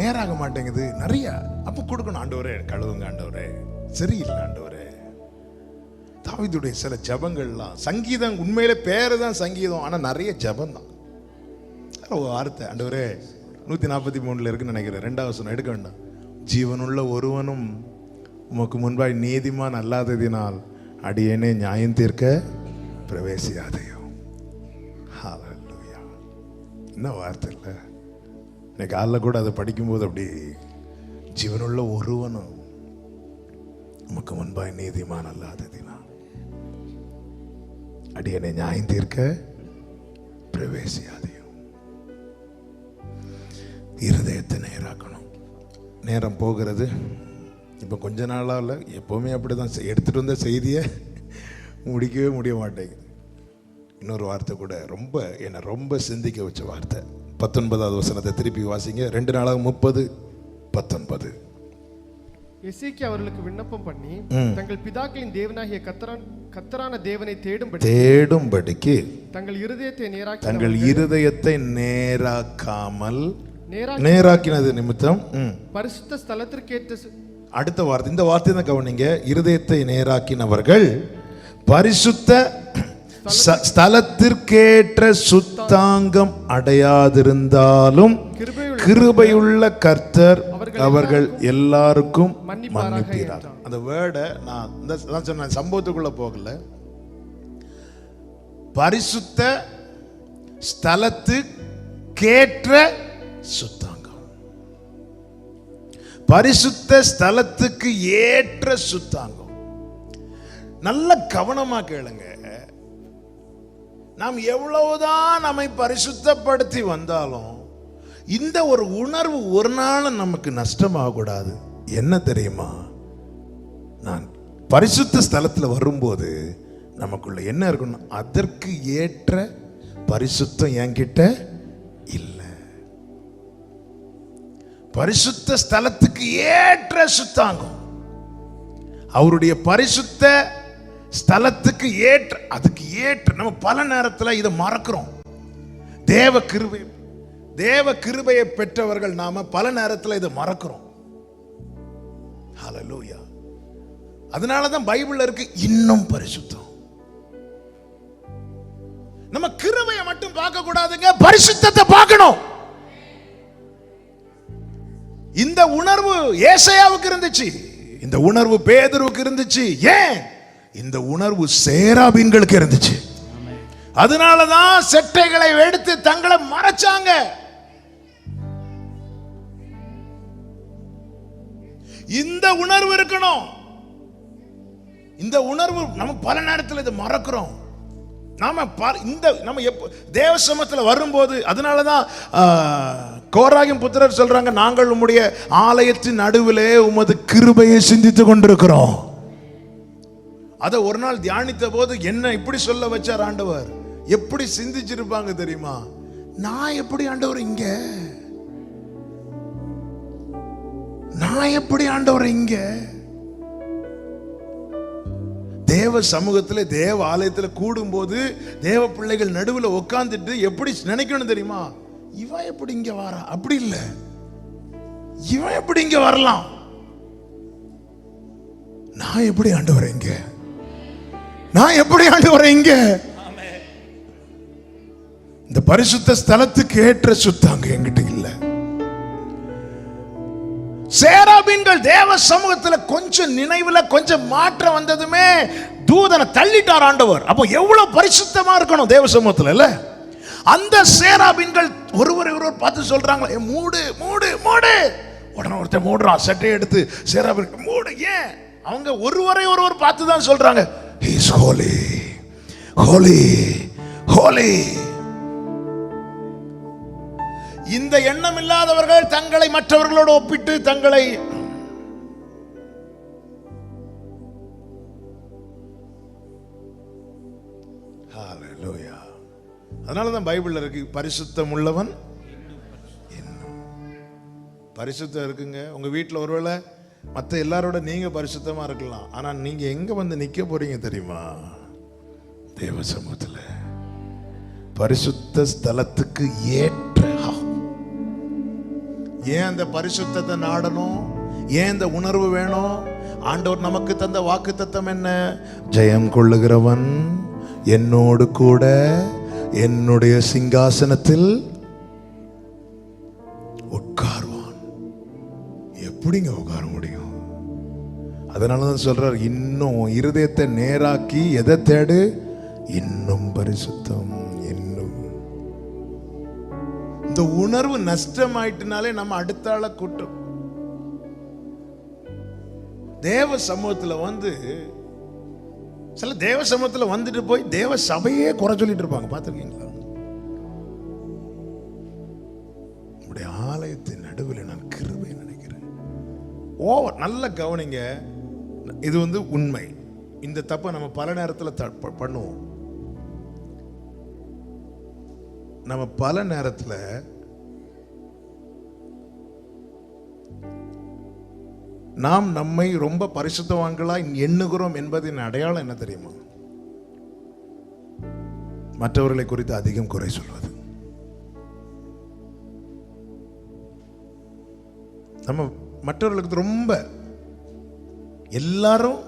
[SPEAKER 1] நேராக மாட்டேங்குது? நிறைய அப்ப கொடுக்கணும். ஆண்டவரே கழுவுங்க, ஆண்டவரே சரியில்லை, ஆண்டவரே. தாவீதுடைய சில ஜபங்கள்லாம், சங்கீதம் உண்மையில பேரு தான் சங்கீதம், ஆனா நிறைய ஜபம் தான். வார்த்தை ஆண்டவரே 143 இருக்குன்னு நினைக்கிறேன், 2வது வசனம் எடுக்க வேண்டாம். ஜீவனுள்ள ஒருவனும் உமக்கு முன்பாய் நீதிமான் அல்லாததினால் அடியேனே நியாயம் தீர்க்க பிரவேசியாதையோ. ஹல்லேலூயா. என்ன வார்த்தை இல்லை? இன்னைக்கு காலைல கூட அதை படிக்கும்போது அப்படி, ஜீவனுள்ள ஒருவனும் உமக்கு முன்பாய் நீதிமான் அல்லாததினால் அடியேனே நியாயம் தீர்க்க பிரவேசியாதையோ. இருதயத்தை நேராக்கணும். நேரம் போகிறது. இப்போ கொஞ்ச நாளாக இல்லை, எப்போவுமே அப்படி தான். எடுத்துகிட்டு வந்த செய்தியை முடிக்கவே முடிய மாட்டேங்குது. இன்னொரு வார்த்தை கூட என்னை ரொம்ப சிந்திக்க வச்ச வார்த்தை. 19வது வசனத்தை திருப்பி வாசிங்க. 2 நாளாக 30:19.
[SPEAKER 4] எசேக்கியா அவர்களுக்கு விண்ணப்பம் பண்ணி தங்கள் பிதாக்களின் தேவனாகிய கர்த்தரான தேவனை
[SPEAKER 1] தேடும்படிக்கு
[SPEAKER 4] தங்கள்
[SPEAKER 1] இருதயத்தை நேராக்காமல் நேராக்கினது நிமித்தம்
[SPEAKER 4] பரிசுத்த ஸ்தலத்திற்கேற்ற.
[SPEAKER 1] அடுத்த வார்த்தை, இந்த வார்த்தை தான் கவனிங்க. இருதயத்தை நேராக்கினவர்கள் பரிசுத்த ஸ்தலத்திற்கேற்ற சுத்தாங்கம் அடையாதிருந்தாலும் கிருபையுள்ள கர்த்தர் அவர்கள் எல்லாருக்கும் மன்னிப்பார். அந்த வேர்டை நான் சொன்ன சம்பவத்துக்குள்ள போகல. பரிசுத்த ஸ்தலத்துக்கேற்ற சுத்தாங்கம், பரிசுத்த ஸ்தலத்துக்கு ஏற்ற சுத்தாங்கம். நல்ல கவனமா கேளுங்க. நாம் எவ்வளவுதான் நம்மை பரிசுத்தப்படுத்தி வந்தாலும் இந்த ஒரு உணர்வு ஒரு நாள் நமக்கு நஷ்டமாக கூடாது. என்ன தெரியுமா? நான் பரிசுத்த ஸ்தலத்தில் வரும்போது நமக்குள்ள என்ன இருக்கணும்? அதற்கு ஏற்ற பரிசுத்தம் என்கிட்ட இல்லை. பரிசுத்த ஸ்தலத்துக்கு ஏற்ற சுத்தாங்கம். அவருடைய பரிசுத்த ஸ்தலத்துக்கு அதுக்கு ஏற்ற நம்ம பல நேரத்தில் இதை மறக்கிறோம். தேவ கிருபையை பெற்றவர்கள் நாம பல நேரத்தில் இதை மறக்கிறோம். ஹல்லேலூயா. அதனாலதான் பைபிள்ல இருக்கு இன்னும் பரிசுத்தம். நம்ம கிருபையை மட்டும் பார்க்க கூடாதுங்க, பரிசுத்தத்தை பார்க்கணும். இந்த உணர்வு ஏசாயாவுக்கு இருந்துச்சு, இந்த உணர்வு பேதுருவுக்கு இருந்துச்சு. ஏன்? இந்த உணர்வு சேராபீன்களுக்கு இருந்துச்சு. அதனாலதான் செட்டைகளை எடுத்து தங்களை மறைச்சாங்க. இந்த உணர்வு இருக்கணும். இந்த உணர்வு நம்ம பல நேரத்தில் இதை மறக்கிறோம். நம்ம தேவ சமூகத்தில் வரும்போது, அதனாலதான் கோராகின் புத்திரர் சொல்றாங்க, நாங்கள் உம்முடைய ஆலயத்தின் நடுவிலே உமது கிருபையை சிந்தித்துக் கொண்டிருக்கிறோம். அதை ஒரு நாள் தியானித்த போது என்ன இப்படி சொல்ல வச்சார் ஆண்டவர். எப்படி சிந்திச்சிருப்பாங்க தெரியுமா? நான் எப்படி ஆண்டவர் இங்க, நான் எப்படி ஆண்டவர் இங்க. தேவ சமூகத்தில் தேவ ஆலயத்தில் கூடும்போது தேவ பிள்ளைகள் நடுவில் உட்கார்ந்துட்டு எப்படி நினைக்கணும் தெரியுமா? இவன் எப்படி இங்க வரா? அப்படி இல்லை, இவன் எப்படி இங்க வரலாம்? நான் எப்படி ஆண்டவர் இங்க, நான் எப்படி ஆண்டவர் இங்க. இந்த பரிசுத்த ஸ்தலத்துக்கு ஏற்ற சுத்தாங்க என்கிட்ட இல்ல. சேராபீன்கள் தேவ சமூகத்தில் கொஞ்சம் நினைவுல கொஞ்சம் மாற்றம் வந்ததுமே தூதனை தள்ளிட்டார் ஆண்டவர். அப்போ எவ்வளவு பரிசுத்தமா இருக்கணும் தேவ சமூகத்தில் இல்ல? அந்த சேராபீன்கள் ஒருவர் பார்த்து சொல்றாங்க, மூடு மூடு மூடு. உடனே ஒருத்தர் மூடுறான், சட்டை எடுத்து சேராபீன் மூடு. ஏன்? அவங்க ஒருவர் பார்த்து தான் சொல்றாங்க, he is holy, holy, holy. இந்த எண்ணம் இல்லாதவர்கள் தங்களை மற்றவர்களோடு ஒப்பிட்டு தங்களை ஹல்லேலூயா. அதனாலதான் பைபிள்ல இருக்கு, பரிசுத்தம் உள்ளவன் இன்னும் பரிசுத்தம் இருக்குங்க. உங்க வீட்டில் ஒருவேளை மற்ற எல்லாரோட நீங்க பரிசுத்தமா இருக்கலாம், ஆனா நீங்க எங்க வந்து நிக்க போறீங்க தெரியுமா? தேவ சமூகத்தில் பரிசுத்த ஸ்தலத்துக்கு ஏற்ற. ஏன் அந்த பரிசுத்தத்தை நாடணும்? ஏன் இந்த உணர்வு வேணும்? ஆண்டவர் நமக்கு தந்த வாக்குத்தத்தம் என்ன? ஜெயம் கொள்ளுகிறவன் என்னோடு கூட என்னுடைய சிங்காசனத்தில் உட்காருவான். எப்படிங்க உட்கார முடியும்? அதனாலதான் சொல்றார், இன்னும் இருதயத்தை நேராக்கி எதை தேடு? இன்னும் பரிசுத்தம். இந்த உணர்வு நஷ்டமாயிட்டுனாலே நம்ம அடுத்த ஆளை கூட்டம். தேவ சமூகத்தில் வந்து சில தேவ சமூகத்தில் வந்துட்டு போய் தேவ சபையே குறை சொல்லிட்டு இருப்பாங்க, பார்த்துருக்கீங்களா? நம்முடைய ஆலயத்தின் நடுவில் நான் கிருபை நினைக்கிறேன். ஓவர் நல்ல கவனிங்க, இது வந்து உண்மை. இந்த தப்பை நம்ம பல நேரத்தில் பண்ணுவோம். நம்ம பல நேரத்தில் நாம் நம்மை ரொம்ப பரிசுத்தவான்களாய் எண்ணுகிறோம் என்பதின் அடையாளம் என்ன தெரியுமா? மற்றவர்களை குறித்து அதிகம் குறை சொல்வது. நம்ம மற்றவர்களுக்கு ரொம்ப எல்லாரும்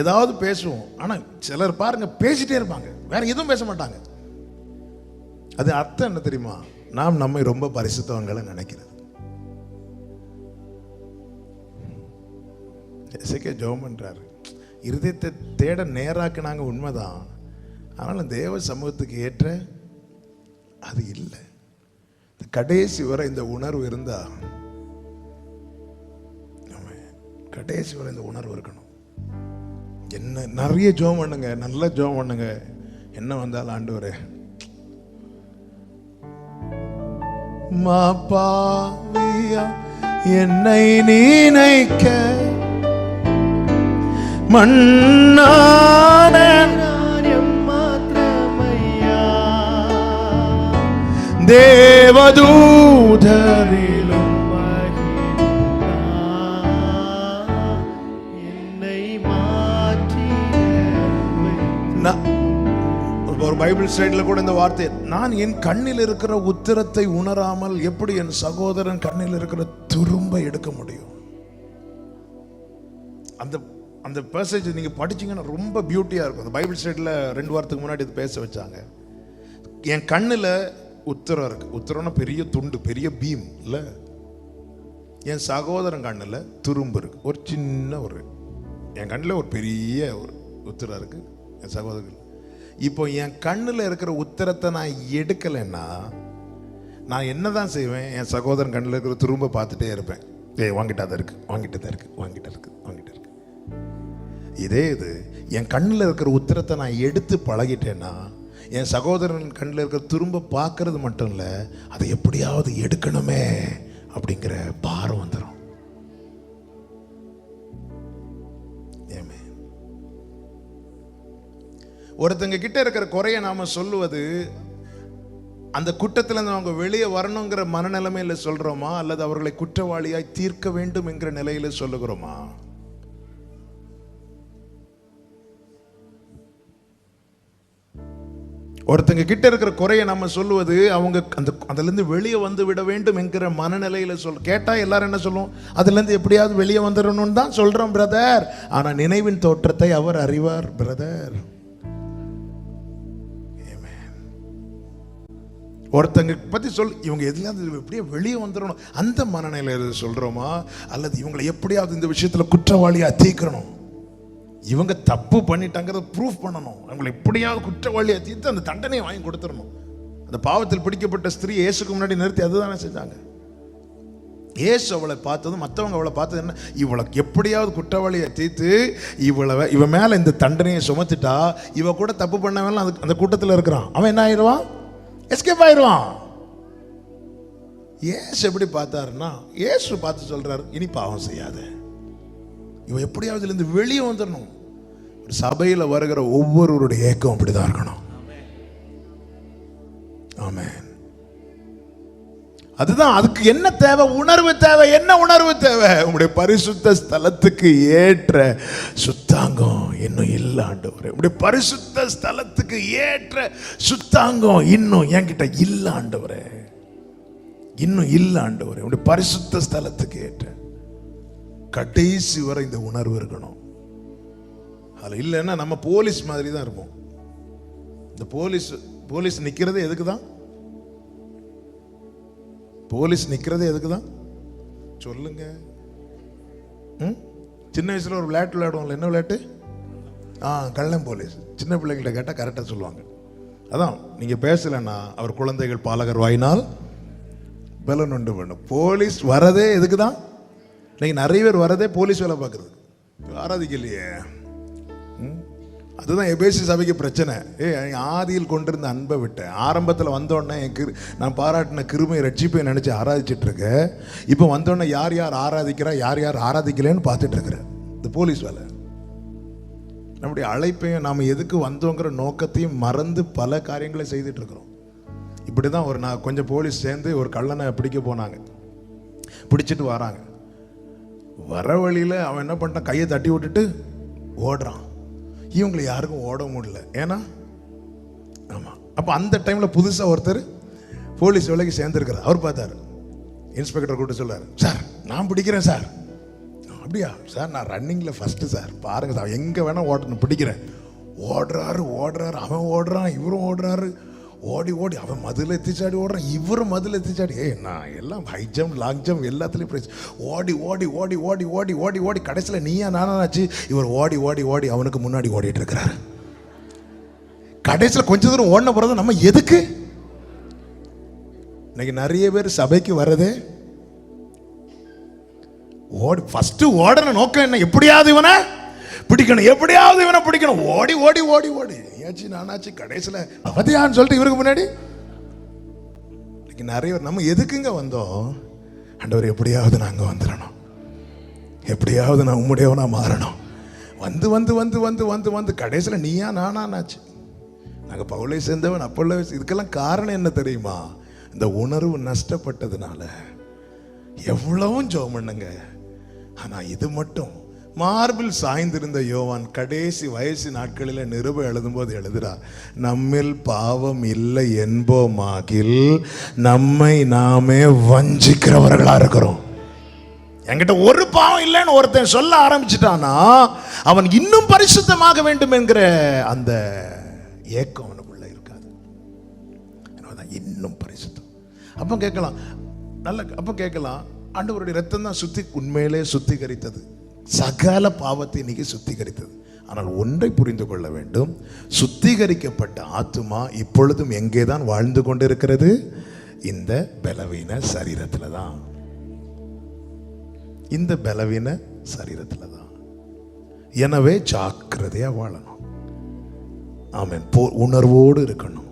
[SPEAKER 1] ஏதாவது பேசுவோம், ஆனா சிலர் பாருங்க பேசிட்டே இருப்பாங்க, வேற எதுவும் பேச மாட்டாங்க. அது அர்த்தம் என்ன தெரியுமா? நாம் நம்மை ரொம்ப பரிசுத்தவங்களை நினைக்கிறது. எசேக்கியா ஜெபம் பண்றாரு, இருதயத்தை தேட நேராக்குனாங்க, உண்மைதான். ஆனாலும் தேவ சமூகத்துக்கு ஏற்ற அது இல்லை. கடைசி வரை இந்த உணர்வு இருந்தா, கடைசி வரை இந்த உணர்வு இருக்கணும். என்ன நிறைய ஜெபம் பண்ணுங்க, நல்ல ஜெபம் பண்ணுங்க. என்ன வந்தாலும் ஆண்டவரே, மாபாவியா என்னை நினைக்க மன்னான தேவதூதரிலும்
[SPEAKER 4] என்னை
[SPEAKER 1] ஒரு பைபிள் ஸ்டைட்ல கூட இந்த வார்த்தை, நான் என் கண்ணில் இருக்கிற உத்திரத்தை உணராமல் எப்படி என் சகோதரன் கண்ணில் இருக்கிற துரும்ப எடுக்க முடியும்? அந்த அந்த பேசேஜ் நீங்க படிச்சீங்கன்னா ரொம்ப பியூட்டியா இருக்கும். அந்த பைபிள் ஸ்டைட்ல 2 வாரத்துக்கு முன்னாடி இது பேச வச்சாங்க. என் கண்ணுல உத்திரம் இருக்கு. உத்திரம்னா பெரிய துண்டு, பெரிய பீம் இல்ல. என் சகோதரன் கண்ணுல துரும்பு இருக்கு, ஒரு சின்ன என் கண்ணில் ஒரு பெரிய ஒரு உத்திரம் இருக்கு என் சகோதரர்கள். இப்போ என் கண்ணில் இருக்கிற உத்திரத்தை நான் எடுக்கலைன்னா நான் என்னதான் செய்வேன்? என் சகோதரன் கண்ணில் இருக்கிற துரும்ப பார்த்துட்டே இருப்பேன். வாங்கிட்டா தான் இருக்கு, வாங்கிட்டு தான் இருக்கு, வாங்கிட்டு இருக்கு, வாங்கிட்டு இருக்கு. இதே இது என் கண்ணில் இருக்கிற உத்திரத்தை நான் எடுத்து பழகிட்டேன்னா என் சகோதரன் கண்ணில் இருக்கிற துரும்ப பார்க்கறது மட்டும் இல்லை, அதை எப்படியாவது எடுக்கணுமே அப்படிங்கிற பாரம் வந்துடும். ஒருத்தங்க கிட்ட இருக்கிற குறைய நாம சொல்லுவது அந்த குற்றத்துல இருந்து அவங்க வெளியே வரணுங்கிற மனநிலைமையில சொல்றோமா, அல்லது அவர்களை குற்றவாளியாய் தீர்க்க வேண்டும் என்கிற நிலையில சொல்லுகிறோமா? ஒருத்தங்க கிட்ட இருக்கிற குறைய நம்ம சொல்லுவது அவங்க அதுல இருந்து வெளியே வந்து விட வேண்டும் என்கிற மனநிலையில கேட்டா எல்லாரும் என்ன சொல்லுவோம்? அதுல இருந்து எப்படியாவது வெளியே வந்துடணும்னு தான் சொல்றோம் பிரதர். ஆனா நினைவின் தோற்றத்தை அவர் அறிவார் பிரதர். ஒருத்தங்க பத்தி இவங்க எதுலையாவது எப்படியா வெளியே வந்துடணும் அந்த மனநிலையில சொல்றோமா, அல்லது இவங்களை எப்படியாவது இந்த விஷயத்துல குற்றவாளியா தீர்க்கணும், இவங்க தப்பு பண்ணிட்டாங்கிறத ப்ரூஃப் பண்ணணும், அவங்களை எப்படியாவது குற்றவாளியா தீர்த்து அந்த தண்டனையை வாங்கி கொடுத்துடணும்? அந்த பாவத்தில் பிடிக்கப்பட்ட ஸ்திரீ இயேசுக்கு முன்னாடி நிறுத்தி அதுதானே செஞ்சாங்க. இயேசு அவளை பார்த்ததும் மற்றவங்க அவளை பார்த்தது என்ன? இவளை எப்படியாவது குற்றவாளியை தீர்த்து இவ மேல இந்த தண்டனையை சுமத்திட்டா இவ கூட தப்பு பண்ணவன் அந்த கூட்டத்தில் இருக்கிறான், அவன் என்ன ஆயிடுவான்? எஸ்கேப் ஆயிடுவான். இயேசு எப்படி பார்த்தாருன்னா, இயேசு பார்த்து சொல்றாரு, இனி பாவம் செய்யாத, இவன் எப்படியாவது இருந்து வெளியே வந்துடணும். சபையில் வருகிற ஒவ்வொருவருடைய ஏக்கம் அப்படிதான் இருக்கணும். ஆமென். அதுதான். அதுக்கு என்ன தேவை? உணர்வு தேவை. என்ன உணர்வு தேவை? உங்களுடைய பரிசுத்த ஸ்தலத்துக்கு ஏற்ற சுத்தாங்கம் இன்னும் இல்ல ஆண்டவரே. உங்களுடைய பரிசுத்த ஸ்தலத்துக்கு ஏற்ற சுத்தாங்கம் இன்னும் என்கிட்ட இல்ல ஆண்டவரே, இன்னும் இல்ல ஆண்டவரே. உங்களுடைய பரிசுத்த ஸ்தலத்துக்கு ஏற்ற கடைசி வரை இந்த உணர்வு இருக்கணும். அது இல்லைன்னா நம்ம போலீஸ் மாதிரி தான் இருப்போம். இந்த போலீஸ் நிக்கிறது எதுக்கு தான்? போலீஸ் நிக்கிறது எதுக்கு தான் சொல்லுங்க? சின்ன வயசுல ஒரு விளையாட்டு விளையாடுவோம்ல, என்ன விளையாட்டு? கள்ளம் போலீஸ். சின்ன பிள்ளைங்கள்ட்ட கேட்டால் கரெக்டாக சொல்லுவாங்க. அதான் நீங்க பேசலன்னா அவர் குழந்தைகள் பாலகர் வாயினால் பலன் உண்டு பண்ணும். போலீஸ் வரதே எதுக்கு தான்? இன்னைக்கு நிறைய பேர் வரதே போலீஸ் வேலை பார்க்கறது, ஆராதிக்கலையே. அதுதான் எபேசி சபைக்கு பிரச்சனை. ஆதியில் கொண்டிருந்த அன்பை விட்டேன். ஆரம்பத்தில் வந்தோடனே நான் பாராட்டின கிருமை ரட்சிப்பை நினைச்சு ஆராதிச்சுட்டு இருக்கேன். இப்போ வந்தோடனே யார் யார் ஆராதிக்கிறா, யார் யார் ஆராதிக்கலன்னு பார்த்துட்டு இருக்கிறேன். இந்த போலீஸ் வேலை. நம்முடைய அழைப்பையும் நாம் எதுக்கு வந்தோங்கிற நோக்கத்தையும் மறந்து பல காரியங்களை செய்துட்டு இருக்கிறோம். இப்படி தான் நான் கொஞ்சம் போலீஸ் சேர்ந்து ஒரு கள்ளனை பிடிக்க போனாங்க. பிடிச்சிட்டு வராங்க. வர வழியில் அவன் என்ன பண்ணிட்டான், கையை தட்டி விட்டுட்டு ஓடுறான். இவங்களை யாருக்கும் ஓட முடியல. ஏன்னா ஆமாம். அப்போ அந்த டைமில் புதுசாக ஒருத்தர் போலீஸ் வேலைக்கு சேர்ந்துருக்கிறார். அவர் பார்த்தாரு, இன்ஸ்பெக்டர் கூப்பிட்டு சொல்றாரு, சார் நான் பிடிக்கிறேன் சார். அப்படியா சார், நான் ரன்னிங்கில் ஃபஸ்ட்டு சார், பாருங்க சார், எங்கே வேணால் ஓடணும், பிடிக்கிறேன். ஓடுறாரு, அவன் ஓடுறான், இவரும் ஓடுறாரு. ஓடி அவன் மதில் எத்திச்சாடி ஓடுறான், இவரும் மதில் எத்திச்சாடி. நான் எல்லாம் ஹை ஜம்ப் லாங் ஜம்ப் எல்லாத்துலேயும் பிரைஸ். ஓடி ஓடி ஓடி ஓடி ஓடி ஓடி ஓடி கடைசியில் நீயா நானாச்சு. இவர் ஓடி ஓடி ஓடி அவனுக்கு முன்னாடி ஓடிட்டு இருக்கிறாரு. கடைசியில் கொஞ்ச தூரம் ஓடின போறது நம்ம எதுக்கு? இன்னைக்கு நிறைய பேர் சபைக்கு வர்றதே ஃபர்ஸ்ட் ஓடன நோக்கம் என்ன? எப்படியாவது இவனை பிடிக்கணும், எப்படியாவது இவனை பிடிக்கணும். ஓடி ஓடி ஓடி ஓடி நீயாச்சு நானாச்சு கடைசியில் அவதியான்னு சொல்லிட்டு இவருக்கு முன்னாடி. நிறைய நம்ம எதுக்குங்க வந்தோம்? ஆண்டவர் எப்படியாவது நாங்கள் வந்துடணும், எப்படியாவது நான் உம்முடையவனா மாறணும். வந்து வந்து வந்து வந்து வந்து வந்து கடைசியில் நீயா நானாச்சு. நாங்கள் பவுலை சேர்ந்தவன் அப்போல்ல. இதுக்கெல்லாம் காரணம் என்ன தெரியுமா? இந்த உணர்வு நஷ்டப்பட்டதுனால. எவ்வளவும் ஜெபம் பண்ணுங்க, ஆனால் இது மட்டும் மார்பில் சாய்ந்திருந்த யோவான் கடைசி வயசு நாட்களில் நிருபம் எழுதும்போது எழுதுறார், நம்மில் பாவம் இல்லை என்போமாகில் நம்மை நாமே வஞ்சிக்கிறவர்களா இருக்கிறோம். என்கிட்ட ஒரு பாவம் இல்லைன்னு ஒருத்தன் சொல்ல ஆரம்பிச்சிட்டானா அவன் இன்னும் பரிசுத்தமாக வேண்டும் என்கிற அந்த ஏக்கம் அவனுக்குள்ள இருக்காது. இன்னும் பரிசுத்தம். அப்ப கேட்கலாம், அப்ப கேட்கலாம், ஆண்டவருடைய ரத்தம் தான் உண்மையிலே சுத்திகரித்தது, சகல பாவத்தை இன்னைக்கு சுத்திகரித்தது. ஆனால் ஒன்றை புரிந்து கொள்ள வேண்டும், சுத்திகரிக்கப்பட்ட ஆத்துமா இப்பொழுதும் எங்கே தான் வாழ்ந்து கொண்டிருக்கிறது? இந்த பலவீன சரீரத்தில் தான். இந்த பலவீன சரீரத்தில் தான். எனவே ஜாக்கிரதையா வாழணும். ஆமென். உணர்வோடு இருக்கணும்.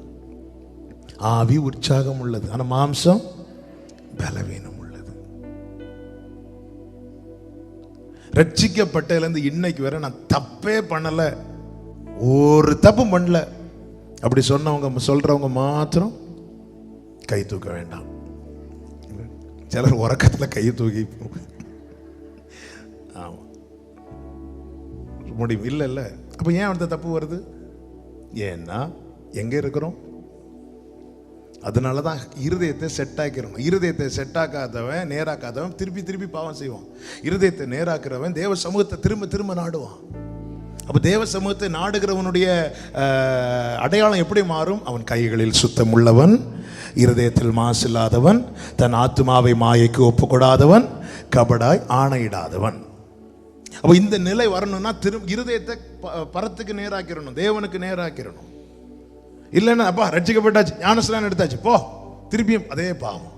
[SPEAKER 1] ஆவி உற்சாகம் உள்ளது, ஆனா மாம்சம் பலவீனம் உள்ளது. ரட்சிக்கப்பட்டதுலேருந்து இன்னைக்கு வரை நான் தப்பே பண்ணல, ஒரு தப்பும் பண்ணல அப்படி சொன்னவங்க சொல்றவங்க மாத்திரம் கை தூக்க வேண்டாம். சிலர் உறக்கத்தில் கையை தூக்கி முடியும். இல்லை இல்லை, அப்போ ஏன் அந்த தப்பு வருது? ஏன்னா எங்கே இருக்கிறோம்? அதனால தான் இருதயத்தை செட் ஆக்கிடணும். இருதயத்தை செட் ஆக்காதவன், நேராக்காதவன் திருப்பி திருப்பி பாவம் செய்வான். இருதயத்தை நேராக்கிறவன் தேவ சமூகத்தை திரும்ப திரும்ப நாடுவான். அப்போ தேவ சமூகத்தை நாடுகிறவனுடைய அடையாளம் எப்படி மாறும்? அவன் கைகளில் சுத்தம் உள்ளவன், இருதயத்தில் மாசு இல்லாதவன், தன் ஆத்துமாவை மாயைக்கு ஒப்புக்கொடாதவன், கபடாய் ஆணையிடாதவன். அப்போ இந்த நிலை வரணும்னா இருதயத்தை பரத்துக்கு நேராக்கிடணும், தேவனுக்கு நேராக்கிடணும். இல்லைன்னா அப்பா ரட்சிக்கப்பட்டாச்சு, ஞானஸ்நானம் எடுத்தாச்சு, போ திருப்பியும் அதே பாவம்.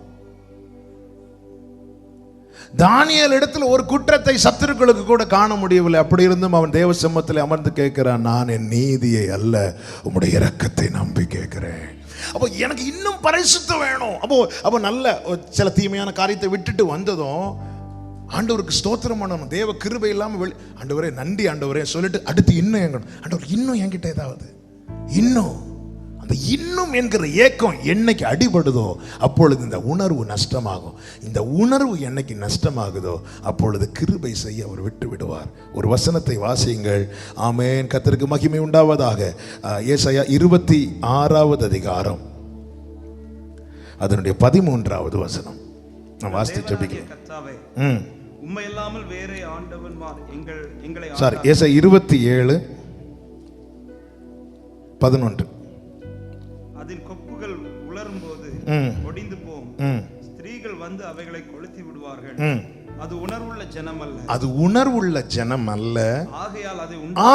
[SPEAKER 1] தானியேல் இடத்துல ஒரு குற்றத்தை சத்துருக்களுக்கு கூட காண முடியவில்லை. அப்படி இருந்தும் அவன் தேவ சமூகத்தில் அமர்ந்து கேட்கிறான், நான் என் நீதியை அல்ல உம்முடைய இரக்கத்தை நம்பி கேட்கிறேன். அப்போ எனக்கு இன்னும் பரிசுத்தம் வேணும். அப்போ நல்ல சில தீமையான காரியத்தை விட்டுட்டு வந்ததும் ஆண்டவருக்கு ஸ்தோத்திரம் பண்ணணும். தேவ கிருபை இல்லாமல் ஆண்டவரே நன்றி ஆண்டவரே சொல்லிட்டு அடுத்து இன்னும் எங்க ஆண்டவர் இன்னும் என்கிட்ட ஏதாவது இன்னும் அந்த இன்னும் என்கிற ஏக்கம் என்னைக்கு அடிபடுதோ அப்பொழுது இந்த உணர்வு நஷ்டமாகும். இந்த உணர்வு என்னைக்கு நஷ்டமாகுதோ அப்பொழுது கிருபை செய்ய அவர் விட்டு விடுவார். ஒரு வசனத்தை வாசியுங்கள். ஆமென். கர்த்தருக்கு மகிமை உண்டாவதாக. ஏசாயா 26வது அதிகாரம் அதனுடைய 13வது வசனம் நான் வாசித்து ஜெபிக்கிறேன்.
[SPEAKER 3] உம்மை இல்லாமல் வேறே ஆண்டவன்மார் எங்களை
[SPEAKER 1] சாரி, ஏசாயா 27:11.
[SPEAKER 3] அதில் கொப்புகள் உலரும் போது ஒடிந்து போம், ஸ்திரீகள் வந்து அவைகளை கொளுத்தி விடுவார்கள். அது உணர்வுள்ள ஜனம் அல்ல,
[SPEAKER 1] அது உணர்வுள்ள ஜனம் அல்ல.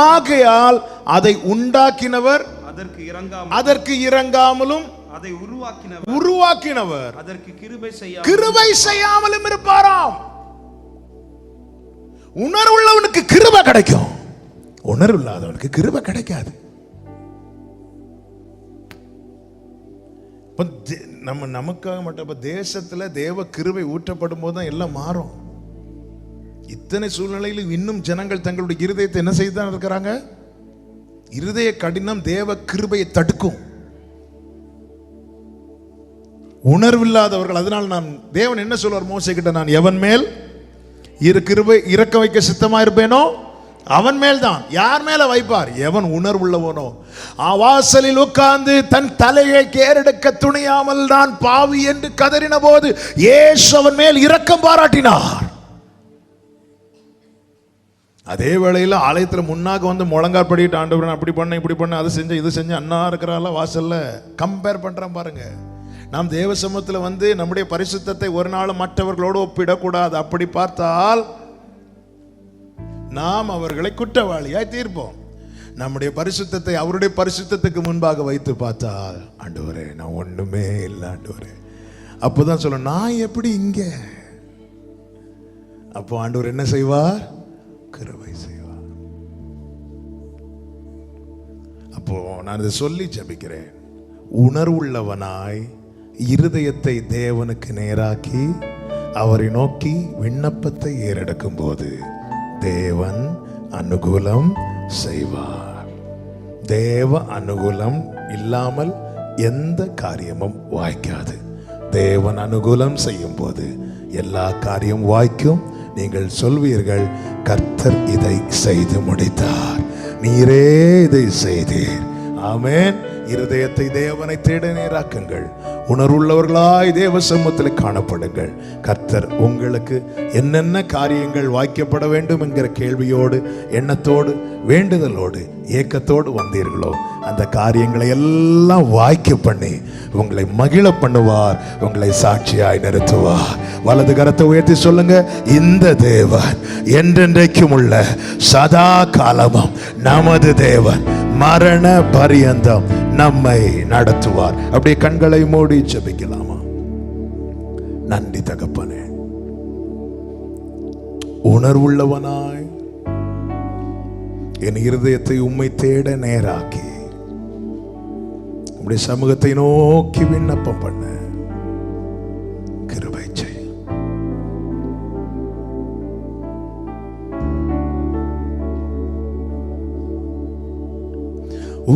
[SPEAKER 3] ஆகையால்
[SPEAKER 1] அதை உண்டாக்கினவர்
[SPEAKER 3] அதற்கு இறங்காமலும்
[SPEAKER 1] அதை உருவாக்கினவர்
[SPEAKER 3] அதற்கு
[SPEAKER 1] கிருபை செய்யாமலும் இருப்பாராம். உணர்வுள்ளவனுக்கு கிருபை கிடைக்கும், உணர்வு இல்லாதவனுக்கு கிருபை கிடைக்காது. நமக்காக மட்டும் தேசத்துல தேவ கிருபை ஊற்றப்படும் போது தான் எல்லாம் மாறும். இத்தனை சூழ்நிலையில் இன்னும் ஜனங்கள் தங்களுடைய இருதயத்தை என்ன செய்துதான் இருக்கிறாங்க? இருதய கடினம் தேவ கிருபையை தடுக்கும். உணர்வில்லாதவர்கள். அதனால் நான் தேவன் என்ன சொல்வார் மோசே கிட்ட, நான் எவன் மேல் கிருபை இறக்க வைக்க சித்தமா இருப்பேனோ அவன் மேல் தான். யார் மேல வைப்பார்? எவன் உணர்வுள்ளவனோ. வாசலில் உட்கார்ந்து தன் தலையை கேரெடுக்க துணியாமல் நான் பாவி என்று கதறின போது இயேசு அவன் மேல் இரக்கம் பாராட்டினார். அதே வேளையில் ஆலயத்தில் முன்னாக வந்து முழங்கால் படிட்டு ஆண்டவரே அப்படி பண்ண இப்படி பண்ண அது செஞ்ச இது செஞ்ச அண்ணா இருக்கிறால வாசல்ல கம்பேர் பண்றான் பாருங்க. நாம் தேவ சமூகத்தில் வந்து நம்முடைய பரிசுத்தத்தை ஒரு நாள் மற்றவர்களோடு ஒப்பிடக்கூடாது. அப்படி பார்த்தால் நாம் அவர்களை குற்றவாளியாய் தீர்ப்போம். நம்முடைய பரிசுத்தத்தை அவருடைய பரிசுத்தத்துக்கு முன்பாக வைத்து பார்த்தால் ஆண்டவரே நான் ஒண்ணுமே இல்லை ஆண்டவரே, அப்போதான் சொல்ல நான் எப்படி இங்க. அப்போ ஆண்டவர் என்ன செய்வார்? கிருபை செய்வார். அப்போ நான் இதை சொல்லி ஜெபிக்கிறேன். உணர்வுள்ளவனாய் இருதயத்தை தேவனுக்கு நேராக்கி அவரை நோக்கி விண்ணப்பத்தை ஏறெடுக்கும் போது தேவன் அனுகூலம் செய்வார். தேவ அனுகூலம் இல்லாமல் எந்த காரியமும் வாய்க்காது. தேவன் அனுகூலம் செய்யும் போது எல்லா காரியம் வாய்க்கும். நீங்கள் சொல்வீர்கள், கர்த்தர் இதை செய்து முடித்தார், நீரே இதை செய்தீர். ஆமென். இருதயத்தை தேவனை தேட நேராக்குங்கள். உணர்வுள்ளவர்களாய் தேவ சமூகத்தில் காணப்படுங்கள். கர்த்தர் உங்களுக்கு என்னென்ன காரியங்கள் வாய்க்கப்பட வேண்டும் என்கிற கேள்வியோடு, எண்ணத்தோடு, வேண்டுதலோடு, ஏக்கத்தோடு வந்தீர்களோ அந்த காரியங்களை எல்லாம் வாய்க்க பண்ணி உங்களை மகிழ பண்ணுவார், உங்களை சாட்சியாய் நிறுத்துவார். வலது கரத்தை உயர்த்தி சொல்லுங்க, இந்த தேவன் என்றென்றைக்கும் உள்ள சதா காலமும் நமது தேவன், மரண பரியந்தம் நம்மை நடத்துவார். அப்படியே கண்களை மூடி ஜெபிக்கலாமா? நன்றி தகப்பனே, உணர்வுள்ளவனாய் என் இருதயத்தை உம்மை தேட நேராக்கி உம்முடைய சமூகத்தை நோக்கி விண்ணப்பம் பண்ண கிருபை செய்.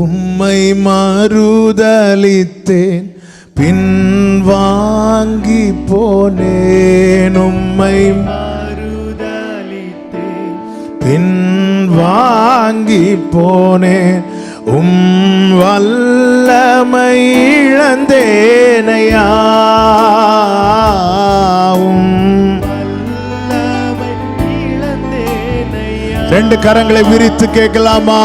[SPEAKER 1] உம்மை மறுதலித்தேன், பின் வாங்கி போனேன். உம்மை மறுதலித்தேன், பின் வாங்கி போனேன். வல்லமை இழந்தேனையா, ரெண்டு கரங்களை விரித்து கேட்கலாமா?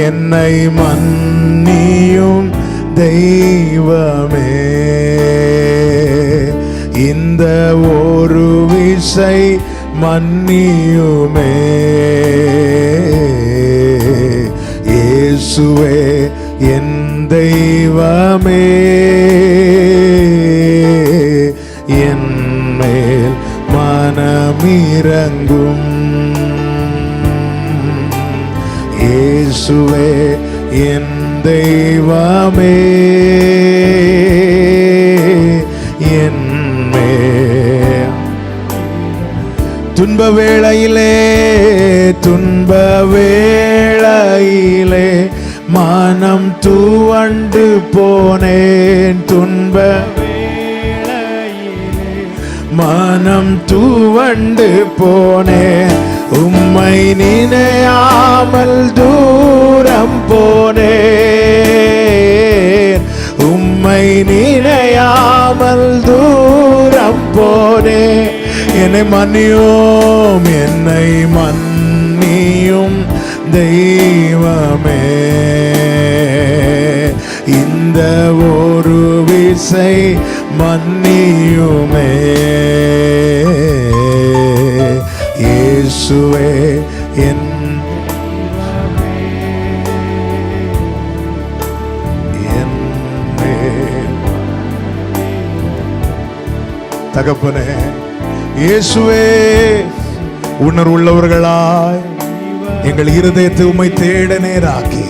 [SPEAKER 1] என்னை மன்னியும் தெய்வமே, இந்த ஒரு விசை மன்னியுமே. இயேசுவே என் தெய்வமே, என் மேல் மனமிரங்கும். இயேசுவே என் தெய்வமே, என் மேல். துன்ப வேளையிலே, துன்ப வேளையிலே மனம் துவண்டு போனேன். துன்ப வேளையிலே மனம் துவண்டு போனேன். உம்மை நினையாமல் தூரம் போனேன். உம்மை நினையாமல் தூரம் போனேன். என்னை மன்னியும், என்னை மன்னியும் தெய்வமே, இந்த ஒரு விசை மன்னியுமே. இயேசுவே என் தகப்பனே, இயேசுவே உணர்வுள்ளவர்களாய் எங்கள் இருதயத்தை உம்மை தேட நேராக்கி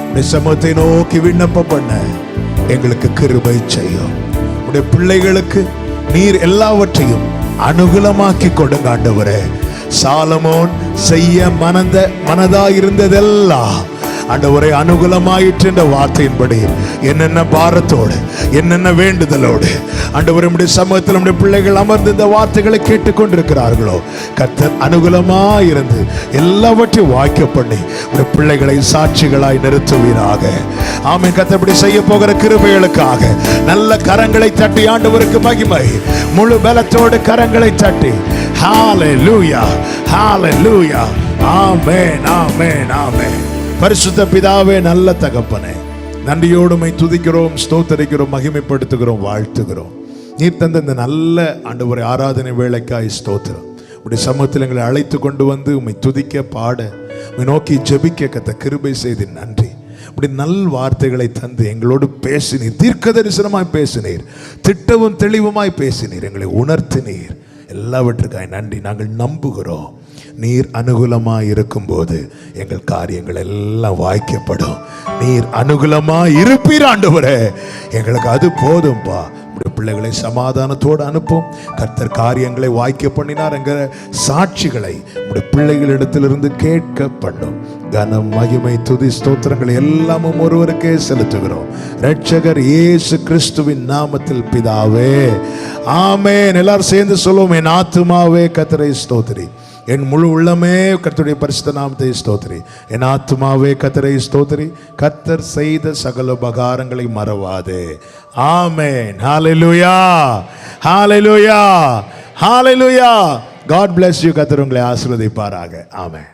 [SPEAKER 1] உடைய சமூகத்தை நோக்கி விண்ணப்பம் பண்ண எங்களுக்கு கிருபை செய்யும். உடைய பிள்ளைகளுக்கு நீர் எல்லாவற்றையும் அனுகூலமாக்கி கொடுங்க ஆண்டவரே. சாலமோன் செய்ய மனதாய் இருந்ததெல்லாம் ஆண்டவரே அனுகூலமாயிற்று என்ற வார்த்தையின்படி என்னென்ன பாரத்தோடு, என்னென்ன வேண்டுதலோடு ஆண்டவரே நம்முடைய சமூகத்தில் நம்முடைய பிள்ளைகள் அமர்ந்து இந்த வார்த்தைகளை கேட்டுக்கொண்டிருக்கிறார்களோ, கர்த்தர் அனுகூலமாயிருந்து எல்லாவற்றையும் வாய்க்க பண்ணி உடைய பிள்ளைகளை சாட்சிகளாய் நிறுத்துவீராக. ஆமென். கர்த்தர் இப்படி செய்ய போகிற கிருபைகளுக்காக நல்ல கரங்களை தட்டி ஆண்டவருக்கு மகிமை. முழு பலத்தோடு கரங்களை தட்டி ஹalleluya, ஹalleluya, ஆமென், ஆமென், ஆமென். பரிசுத்த பிதாவே, நல்ல தகப்பனே, நன்றியோடுமை துதிக்கிறோம், ஸ்தோத்தரிக்கிறோம், மகிமைப்படுத்துகிறோம், வாழ்த்துகிறோம். நீர் தந்த இந்த நல்ல ஆண்டவரே ஆராதனை வேளைக்காய் ஸ்தோத்திரம். உடைய சமூகத்தில் எங்களை அழைத்து கொண்டு வந்து உம்மை துதிக்க, பாட, உம்மை நோக்கி ஜெபிக்க கத்த கிருபை செய்து நன்றி. இப்படி நல் வார்த்தைகளை தந்து எங்களோடு பேசினீர், தீர்க்க தரிசனமாய் பேசினீர், திட்டவும் தெளிவுமாய் பேசினீர், எங்களை உணர்த்தினீர். எல்லாவற்றுக்காய் நன்றி. நாங்கள் நம்புகிறோம் நீர் அனுகூலமாய் இருக்கும்போது எங்கள் காரியங்கள் எல்லாம் வாய்க்கப்படும். நீர் அனுகூலமாய் இருப்பீர் ஆண்டவரே, எங்களுக்கு அது போதும்பா. உடைய பிள்ளைகளை சமாதானத்தோடு அனுப்பும். கர்த்தர் காரியங்களை வாய்க்க பண்ணினார் என்கிற சாட்சிகளை உடைய பிள்ளைகளிடத்திலிருந்து கேட்க பண்ணும். கனம், மகிமை, துதி, ஸ்தோத்திரங்கள் எல்லாமும் ஒருவருக்கே செலுத்துகிறோம். இரட்சகர் இயேசு கிறிஸ்துவின் நாமத்தில் பிதாவே, ஆமென். எல்லாரும் சேர்ந்து சொல்லுவோம், என் ஆத்துமாவே கர்த்தரை ஸ்தோத்திரி, என் முழு உள்ளமே கர்த்தருடைய பரிசுத்த நாமத்தை ஸ்தோத்திரி. என் ஆத்துமாவே கர்த்தரை ஸ்தோத்திரி, கர்த்தர் செய்த சகல உபகாரங்களை மறவாதே. ஆமென். ஹalleluya, ஹalleluya, ஹalleluya. God bless you. கர்த்தர் உங்களை ஆசீர்வதிப்பாராக. ஆமென்.